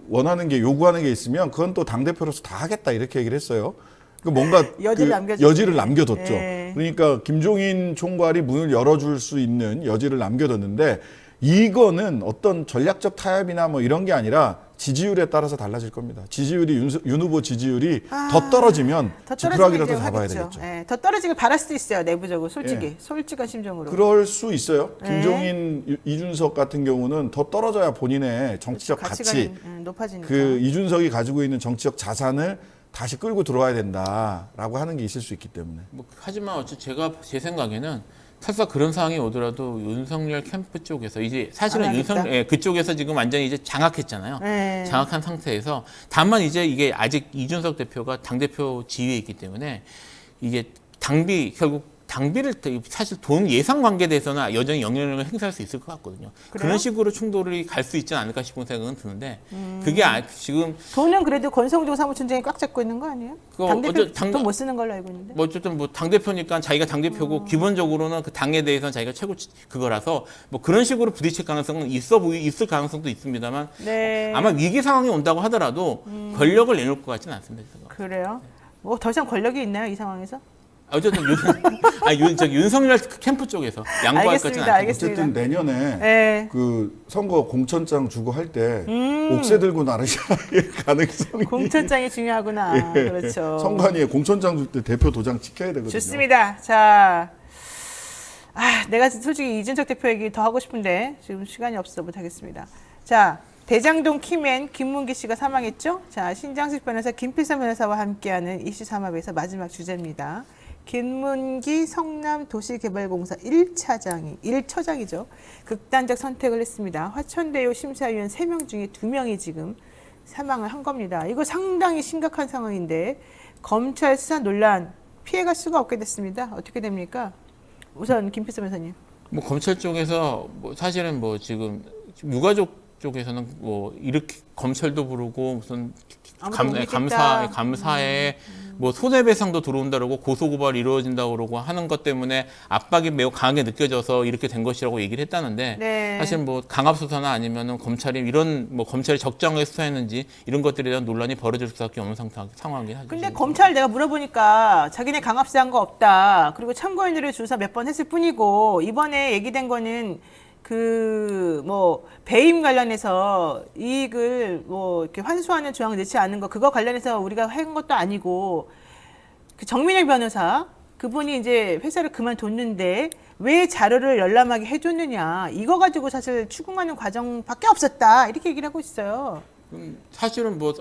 원하는 게 요구하는 게 있으면 그건 또 당대표로서 다 하겠다 이렇게 얘기를 했어요. 뭔가 여지를 남겨뒀죠. 네. 그러니까 김종인 총괄이 문을 열어줄 수 있는 여지를 남겨뒀는데 이거는 어떤 전략적 타협이나 뭐 이런 게 아니라 지지율에 따라서 달라질 겁니다. 윤 후보 지지율이 더 떨어지면 지푸라기라도 잡아야 되겠죠. 네, 더 떨어지길 바랄 수도 있어요. 내부적으로 솔직히 예. 솔직한 심정으로. 그럴 수 있어요. 네. 김종인, 이준석 같은 경우는 더 떨어져야 본인의 정치적 가치, 가치가 높아지니까. 이준석이 가지고 있는 정치적 자산을 다시 끌고 들어와야 된다라고 하는 게 있을 수 있기 때문에. 하지만 제 생각에는 설사 그런 상황이 오더라도 윤석열 캠프 쪽에서 이제 사실은 안 하겠다. 그쪽에서 지금 완전히 이제 장악했잖아요. 네. 장악한 상태에서 다만 이제 이게 아직 이준석 대표가 당대표 지위에 있기 때문에 이게 결국 당비를 사실 돈 예산 관계에 대해서는 여전히 영향력을 행사할 수 있을 것 같거든요. 그래요? 그런 식으로 충돌이 갈 수 있지 않을까 싶은 생각은 드는데 그게 지금 돈은 그래도 권성동 사무총장이 꽉 잡고 있는 거 아니에요? 그거 당대표 돈 못 쓰는 걸로 알고 있는데. 뭐 어쨌든 뭐 당대표니까 자기가 당대표고 기본적으로는 그 당에 대해서는 자기가 최고 그거라서 뭐 그런 식으로 부딪힐 가능성은 있을 가능성도 있습니다만 네. 아마 위기 상황이 온다고 하더라도 권력을 내놓을 것 같지는 않습니다. 제가. 그래요? 뭐 더 이상 권력이 있나요 이 상황에서? 어쨌든 윤석열 캠프 쪽에서 양보할 것은 알겠습니다. 않습니다. 알겠습니다. 어쨌든 내년에 네. 그 선거 공천장 주고 할 때 옥새 들고 나르실 가능성이 공천장이 중요하구나. 예. 그렇죠. 선관위에 공천장 줄 때 대표 도장 지켜야 되거든요. 좋습니다. 자, 내가 솔직히 이준석 대표 얘기 더 하고 싶은데 지금 시간이 없어서 못하겠습니다. 자, 대장동 키맨 김문기 씨가 사망했죠? 자, 신장식 변호사 김필선 변호사와 함께하는 이슈 삼합에서 마지막 주제입니다. 김문기 성남도시개발공사 1처장이죠. 극단적 선택을 했습니다. 화천대유 심사위원 3명 중에 2명이 지금 사망을 한 겁니다. 이거 상당히 심각한 상황인데 검찰 수사 논란 피해갈 수가 없게 됐습니다. 어떻게 됩니까? 우선 김필선 변호사님. 뭐 검찰 쪽에서 뭐 사실은 뭐 지금 유가족 쪽에서는 뭐 이렇게 검찰도 부르고 무슨 감사에 뭐 손해배상도 들어온다 그러고 고소고발이 이루어진다고 그러고 하는 것 때문에 압박이 매우 강하게 느껴져서 이렇게 된 것이라고 얘기를 했다는데 네. 사실 뭐 강압 수사나 아니면은 검찰이 이런 뭐 검찰이 적정하게 수사했는지 이런 것들에 대한 논란이 벌어질 수밖에 없는 상황이긴 하죠. 근데 검찰 내가 물어보니까 자기네 강압수한 거 없다. 그리고 참고인들을 조사 몇 번 했을 뿐이고 이번에 얘기된 거는 그 뭐 배임 관련해서 이익을 뭐 이렇게 환수하는 조항을 넣지 않은 거 그거 관련해서 우리가 한 것도 아니고 그 정민혁 변호사 그분이 이제 회사를 그만뒀는데 왜 자료를 열람하게 해줬느냐 이거 가지고 사실 추궁하는 과정밖에 없었다 이렇게 얘기를 하고 있어요. 사실은 뭐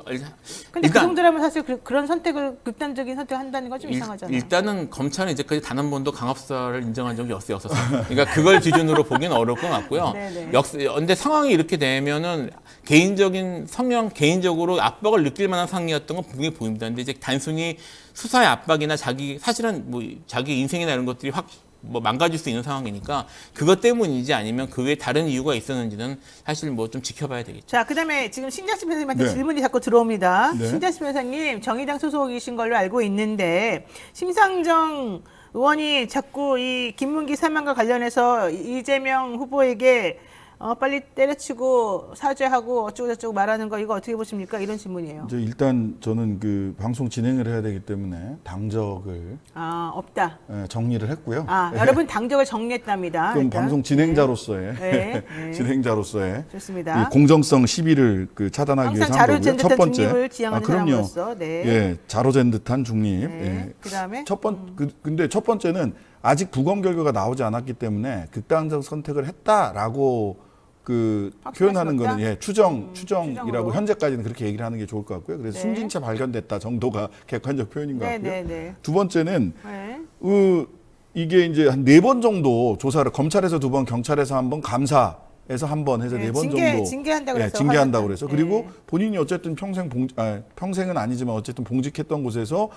근데 그 정도라면 사실 그런 선택을 극단적인 선택을 한다는 건 좀 이상하잖아요. 일단은 검찰은 이제까지 단 한 번도 강압수사를 인정한 적이 없어서 그러니까 그걸 기준으로 보기는 어려울 것 같고요. 네네. 근데 상황이 이렇게 되면은 개인적인 개인적으로 압박을 느낄 만한 상황이었던 건 분명히 보입니다. 근데 이제 단순히 수사의 압박이나 사실은 뭐 자기 인생이나 이런 것들이 뭐 망가질 수 있는 상황이니까 그것 때문인지 아니면 그 외에 다른 이유가 있었는지는 사실 뭐 좀 지켜봐야 되겠죠. 자, 그다음에 지금 신장식 변호사님한테 네. 질문이 자꾸 들어옵니다. 네. 신장식 변호사님 정의당 소속이신 걸로 알고 있는데 심상정 의원이 자꾸 이 김문기 사망과 관련해서 이재명 후보에게 빨리 때려치고 사죄하고 어쩌고저쩌고 말하는 거 이거 어떻게 보십니까? 이런 질문이에요. 이제 일단 저는 그 방송 진행을 해야 되기 때문에 당적을 없다. 정리를 했고요. 예. 여러분 당적을 정리했답니다. 그럼 일단. 방송 진행자로서의 네. 네. 진행자로서의 좋습니다. 이 공정성 시비를 그 차단하기 위해서 항상 한 거고요. 자로젠 듯한 중립을 지향하는 그럼요. 사람으로서. 네. 예, 자로젠 듯한 중립. 네. 예. 그다음에 근데 첫 번째는 아직 부검 결과가 나오지 않았기 때문에 극단적 선택을 했다라고 그 표현하는 거는 추정이라고 추정으로. 현재까지는 그렇게 얘기를 하는 게 좋을 것 같고요. 그래서 네. 숨진 채 발견됐다 정도가 객관적 표현인 것 네, 같고요. 네, 네. 두 번째는 네. 이게 이제 한 4번 정도 조사를 검찰에서 2번, 경찰에서 1번, 감사에서 1번 해서 네, 4번 징계- 정도 징계한다고 그래서 징계한다고 화났다. 그래서 그리고 네. 본인이 어쨌든 평생은 아니지만 어쨌든 봉직했던 곳에서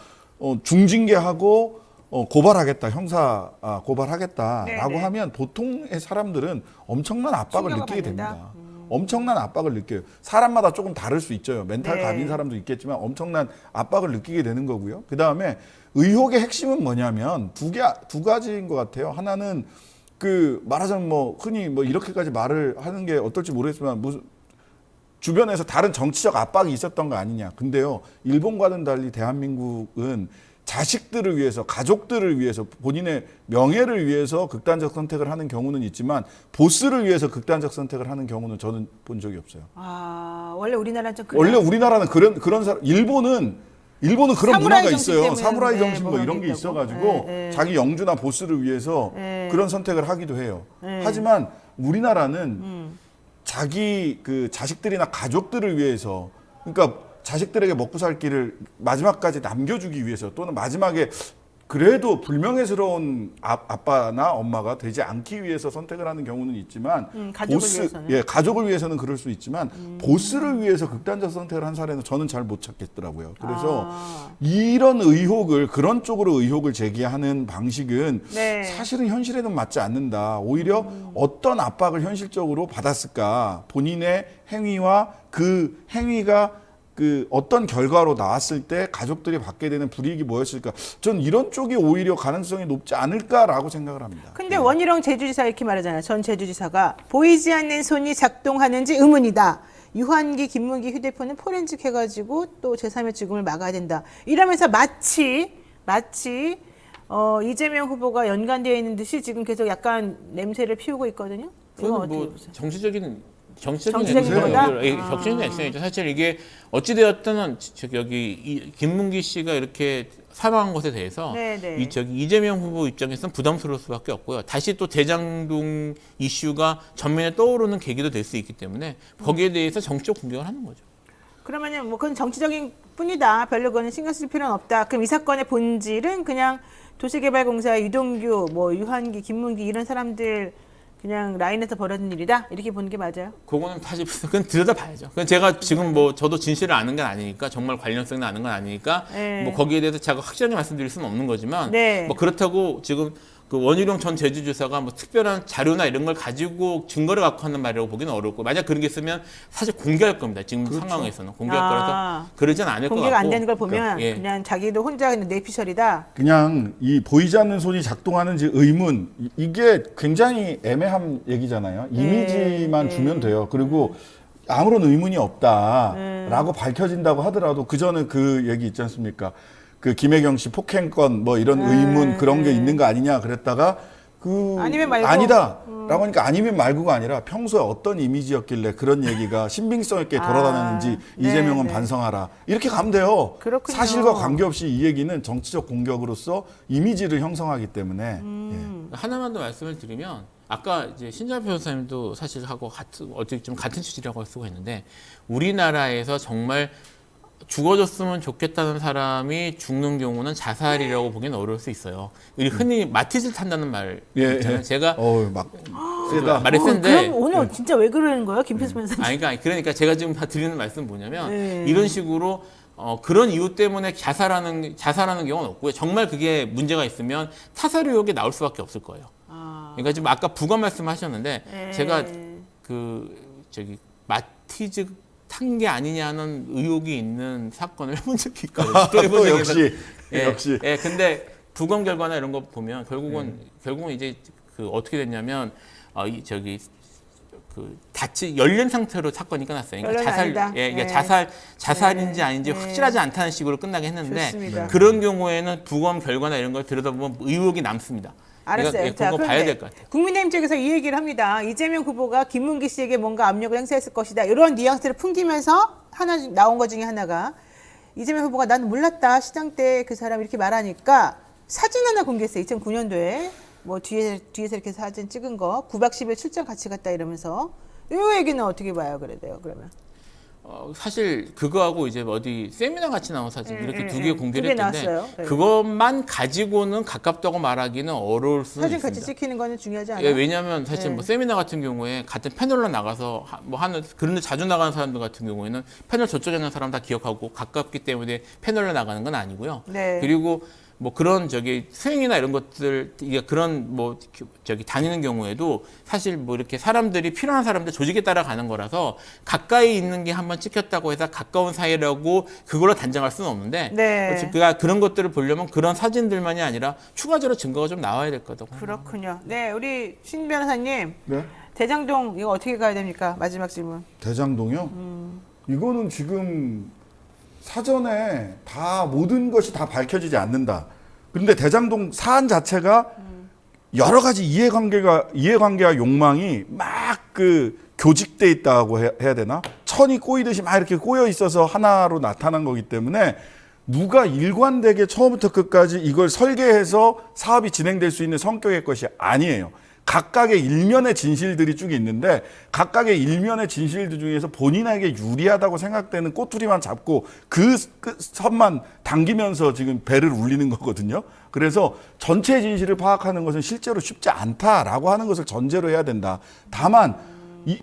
중징계하고 고발하겠다, 형사 고발하겠다라고 네, 네. 하면 보통의 사람들은 엄청난 압박을 충격을 느끼게 받는다? 됩니다. 엄청난 압박을 느껴요. 사람마다 조금 다를 수 있죠. 멘탈 네. 갑인 사람도 있겠지만 엄청난 압박을 느끼게 되는 거고요. 그 다음에 의혹의 핵심은 뭐냐면 두 가지인 것 같아요. 하나는 그 말하자면 뭐 흔히 뭐 이렇게까지 말을 하는 게 어떨지 모르겠지만 무슨 주변에서 다른 정치적 압박이 있었던 거 아니냐. 근데요, 일본과는 달리 대한민국은 자식들을 위해서, 가족들을 위해서, 본인의 명예를 위해서 극단적 선택을 하는 경우는 있지만 보스를 위해서 극단적 선택을 하는 경우는 저는 본 적이 없어요. 원래 우리나라는 좀 그래요. 원래 우리나라는 그런 사람, 일본은 그런 사무라이 문화가 정신 있어요. 때문에 사무라이 네, 정신 뭐 뭐가 이런 게 있다고. 있어가지고 네, 네. 자기 영주나 보스를 위해서 네. 그런 선택을 하기도 해요. 네. 하지만 우리나라는 자기 그 자식들이나 가족들을 위해서, 그러니까 자식들에게 먹고 살 길을 마지막까지 남겨주기 위해서 또는 마지막에 그래도 불명예스러운 아빠나 엄마가 되지 않기 위해서 선택을 하는 경우는 있지만 가족을 위해서는. 예, 가족을 위해서는 그럴 수 있지만 보스를 위해서 극단적 선택을 한 사례는 저는 잘 못 찾겠더라고요. 그래서 이런 의혹을 그런 쪽으로 의혹을 제기하는 방식은 네. 사실은 현실에는 맞지 않는다. 오히려 어떤 압박을 현실적으로 받았을까? 본인의 행위와 그 행위가 그 어떤 결과로 나왔을 때 가족들이 받게 되는 불이익이 뭐였을까? 전 이런 쪽이 오히려 가능성이 높지 않을까라고 생각을 합니다. 근데 원희룡 제주지사 이렇게 말하잖아요. 전 제주지사가 보이지 않는 손이 작동하는지 의문이다. 유한기, 김문기 휴대폰은 포렌식 해가지고 또 제3의 죽음을 막아야 된다. 이러면서 마치 이재명 후보가 연관되어 있는 듯이 지금 계속 약간 냄새를 피우고 있거든요. 이거 그건 어떻게 뭐 보세요? 정치적인 정치적인 거다? 격전의 액션이죠. 사실 이게 어찌되었든 여기 김문기 씨가 이렇게 사망한 것에 대해서 네네. 이재명 후보 입장에서는 부담스러울 수밖에 없고요. 다시 또 대장동 이슈가 전면에 떠오르는 계기도 될 수 있기 때문에 거기에 대해서 정치적 공격을 하는 거죠. 그러면은 뭐 그건 정치적인 뿐이다. 별로 그거는 신경 쓸 필요는 없다. 그럼 이 사건의 본질은 그냥 도시개발공사의 유동규, 뭐 유한기, 김문기 이런 사람들 그냥 라인에서 벌어진 일이다. 이렇게 보는 게 맞아요. 그거는 사실 그건 들여다봐야죠. 그건 제가 지금 뭐 저도 진실을 아는 건 아니니까 정말 관련성이 아는 건 아니니까 네. 뭐 거기에 대해서 제가 확실하게 말씀드릴 수는 없는 거지만 네. 뭐 그렇다고 지금 그 원희룡 전 제주지사가 뭐 특별한 자료나 이런 걸 가지고 증거를 갖고 하는 말이라고 보기는 어렵고 만약 그런 게 있으면 사실 공개할 겁니다. 지금 상황에서는 공개할 거라서 그러진 않을 것 같고 공개가 안 되는 걸 보면 예. 그냥 자기도 혼자 있는 내피셜이다. 그냥 이 보이지 않는 손이 작동하는지 의문 이게 굉장히 애매한 얘기잖아요. 이미지만 주면 돼요. 그리고 아무런 의문이 없다라고 밝혀진다고 하더라도 그 전에 그 얘기 있지 않습니까? 그 김혜경 씨 폭행건 뭐 이런 의문 그런 게 있는 거 아니냐 그랬다가 그 아니면 말고. 아니다라고 하니까 아니면 말고가 아니라 평소에 어떤 이미지였길래 그런 얘기가 신빙성 있게 돌아다녔는지 네, 이재명은 네. 반성하라 이렇게 가면 돼요. 그렇군요. 사실과 관계없이 이 얘기는 정치적 공격으로서 이미지를 형성하기 때문에 예. 하나만 더 말씀을 드리면 아까 이제 신자 변호사님도 사실 하고 어떻게 좀 같은 취지라고 할 수가 있는데 우리나라에서 정말 죽어줬으면 좋겠다는 사람이 죽는 경우는 자살이라고 보기는 어려울 수 있어요. 우리 흔히 마티즈 탄다는 말 있잖아요. 제가 막 세다. 말이 센데 그럼 오늘 진짜 왜 그러는 거예요, 김필수 변호사님? 그러니까 제가 지금 다 드리는 말씀은 뭐냐면 네. 이런 식으로 그런 이유 때문에 자살하는 경우는 없고요. 정말 그게 문제가 있으면 타살 의혹이 나올 수밖에 없을 거예요. 그러니까 지금 아까 부검 말씀하셨는데 네. 제가 마티즈 탄 게 아니냐는 의혹이 있는 사건을 해본 적이 있거든요. 또 해본 적이 역시 예, 역시 예, 근데 부검 결과나 이런 거 보면 결국은 이제 그 어떻게 됐냐면 열린 상태로 사건이 끝났어요. 그러니까 결론은 아니다. 자살인지 아닌지 네. 확실하지 않다는 식으로 끝나게 했는데 좋습니다. 그런 경우에는 부검 결과나 이런 걸 들여다보면 의혹이 남습니다. 알았어요. 그러니까 그거 봐야 될 것 같아요. 국민의힘 쪽에서 이 얘기를 합니다. 이재명 후보가 김문기 씨에게 뭔가 압력을 행사했을 것이다. 이런 뉘앙스를 풍기면서 하나 나온 것 중에 하나가 이재명 후보가 난 몰랐다. 시장 때 그 사람 이렇게 말하니까 사진 하나 공개했어요. 2009년도에 뭐 뒤에서 이렇게 사진 찍은 거 9박 10일 출장 같이 갔다 이러면서 이 얘기는 어떻게 봐요? 그래요 그러면? 사실 그거하고 이제 어디 세미나 같이 나온 사진 이렇게 두 개 공개를 두개 했는데 나왔어요. 네. 그것만 가지고는 가깝다고 말하기는 어려울 수는 사진 있습니다. 같이 찍히는 거는 중요하지 않아요? 예, 왜냐하면 사실 네. 뭐 세미나 같은 경우에 같은 패널로 나가서 뭐 하는 그런데 자주 나가는 사람들 같은 경우에는 패널 저쪽에 있는 사람 다 기억하고 가깝기 때문에 패널로 나가는 건 아니고요. 네. 그리고 뭐 그런 수행이나 이런 것들 이게 그런 다니는 경우에도 사실 뭐 이렇게 사람들이 필요한 사람들 조직에 따라 가는 거라서 가까이 있는 게 한번 찍혔다고 해서 가까운 사이라고 그걸로 단정할 수는 없는데 네. 그러니까 그런 것들을 보려면 그런 사진들만이 아니라 추가적으로 증거가 좀 나와야 될 거다고. 그렇군요. 네, 우리 신 변호사님. 네? 대장동 이거 어떻게 가야 됩니까? 마지막 질문. 대장동요? 이거는 지금 사전에 다 모든 것이 다 밝혀지지 않는다. 그런데 대장동 사안 자체가 여러 가지 이해관계와 욕망이 막 교직돼 있다고 해야 되나? 천이 꼬이듯이 막 이렇게 꼬여 있어서 하나로 나타난 거기 때문에 누가 일관되게 처음부터 끝까지 이걸 설계해서 사업이 진행될 수 있는 성격의 것이 아니에요. 각각의 일면의 진실들이 쭉 있는데 각각의 일면의 진실들 중에서 본인에게 유리하다고 생각되는 꼬투리만 잡고 그 선만 당기면서 지금 배를 울리는 거거든요. 그래서 전체 진실을 파악하는 것은 실제로 쉽지 않다라고 하는 것을 전제로 해야 된다. 다만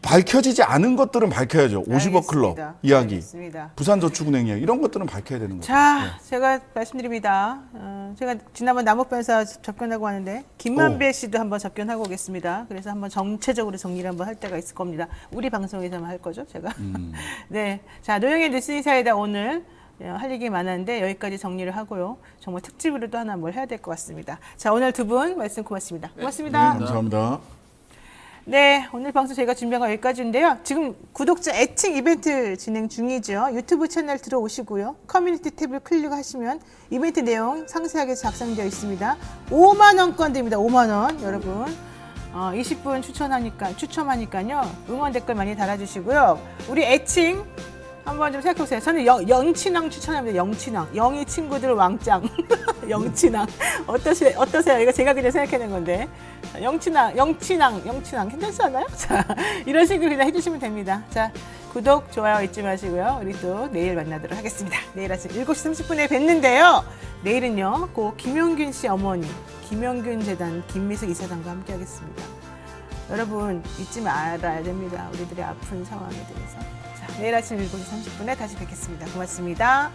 밝혀지지 않은 것들은 밝혀야죠. 50억 클럽 알겠습니다. 이야기, 알겠습니다. 부산저축은행 이야기 이런 것들은 밝혀야 되는 거죠. 자, 제가 말씀드립니다. 제가 지난번 남북변사 접견하고 하는데 김만배 씨도 한번 접견하고 오겠습니다. 그래서 한번 전체적으로 정리를 한번 할 때가 있을 겁니다. 우리 방송에서만 할 거죠, 제가. 네, 자 노영의 뉴스인사이다 오늘 할 얘기 많았는데 여기까지 정리를 하고요. 정말 특집으로도 하나 뭘 해야 될 것 같습니다. 자, 오늘 두 분 말씀 고맙습니다. 고맙습니다. 네, 감사합니다. 네, 오늘 방송 저희가 준비한 거 여기까지인데요. 지금 구독자 애칭 이벤트 진행 중이죠. 유튜브 채널 들어오시고요. 커뮤니티 탭을 클릭하시면 이벤트 내용 상세하게 작성되어 있습니다. 5만 원권 됩니다. 5만 원, 여러분. 20분 추첨하니까요. 응원 댓글 많이 달아주시고요. 우리 애칭 한번 좀 생각해보세요. 저는 영친왕 추천합니다. 영친왕. 영희 친구들 왕짱. 영친왕. 어떠세요? 이거 제가 그냥 생각해낸 건데. 영친왕 괜찮지 않아요? 자, 이런 식으로 그냥 해주시면 됩니다. 자, 구독, 좋아요 잊지 마시고요. 우리 또 내일 만나도록 하겠습니다. 내일 아침 7시 30분에 뵙는데요. 내일은요, 고 김용균 씨 어머니, 김용균 재단 김미숙 이사장과 함께 하겠습니다. 여러분, 잊지 말아야 됩니다. 우리들의 아픈 상황에 대해서. 자, 내일 아침 7시 30분에 다시 뵙겠습니다. 고맙습니다.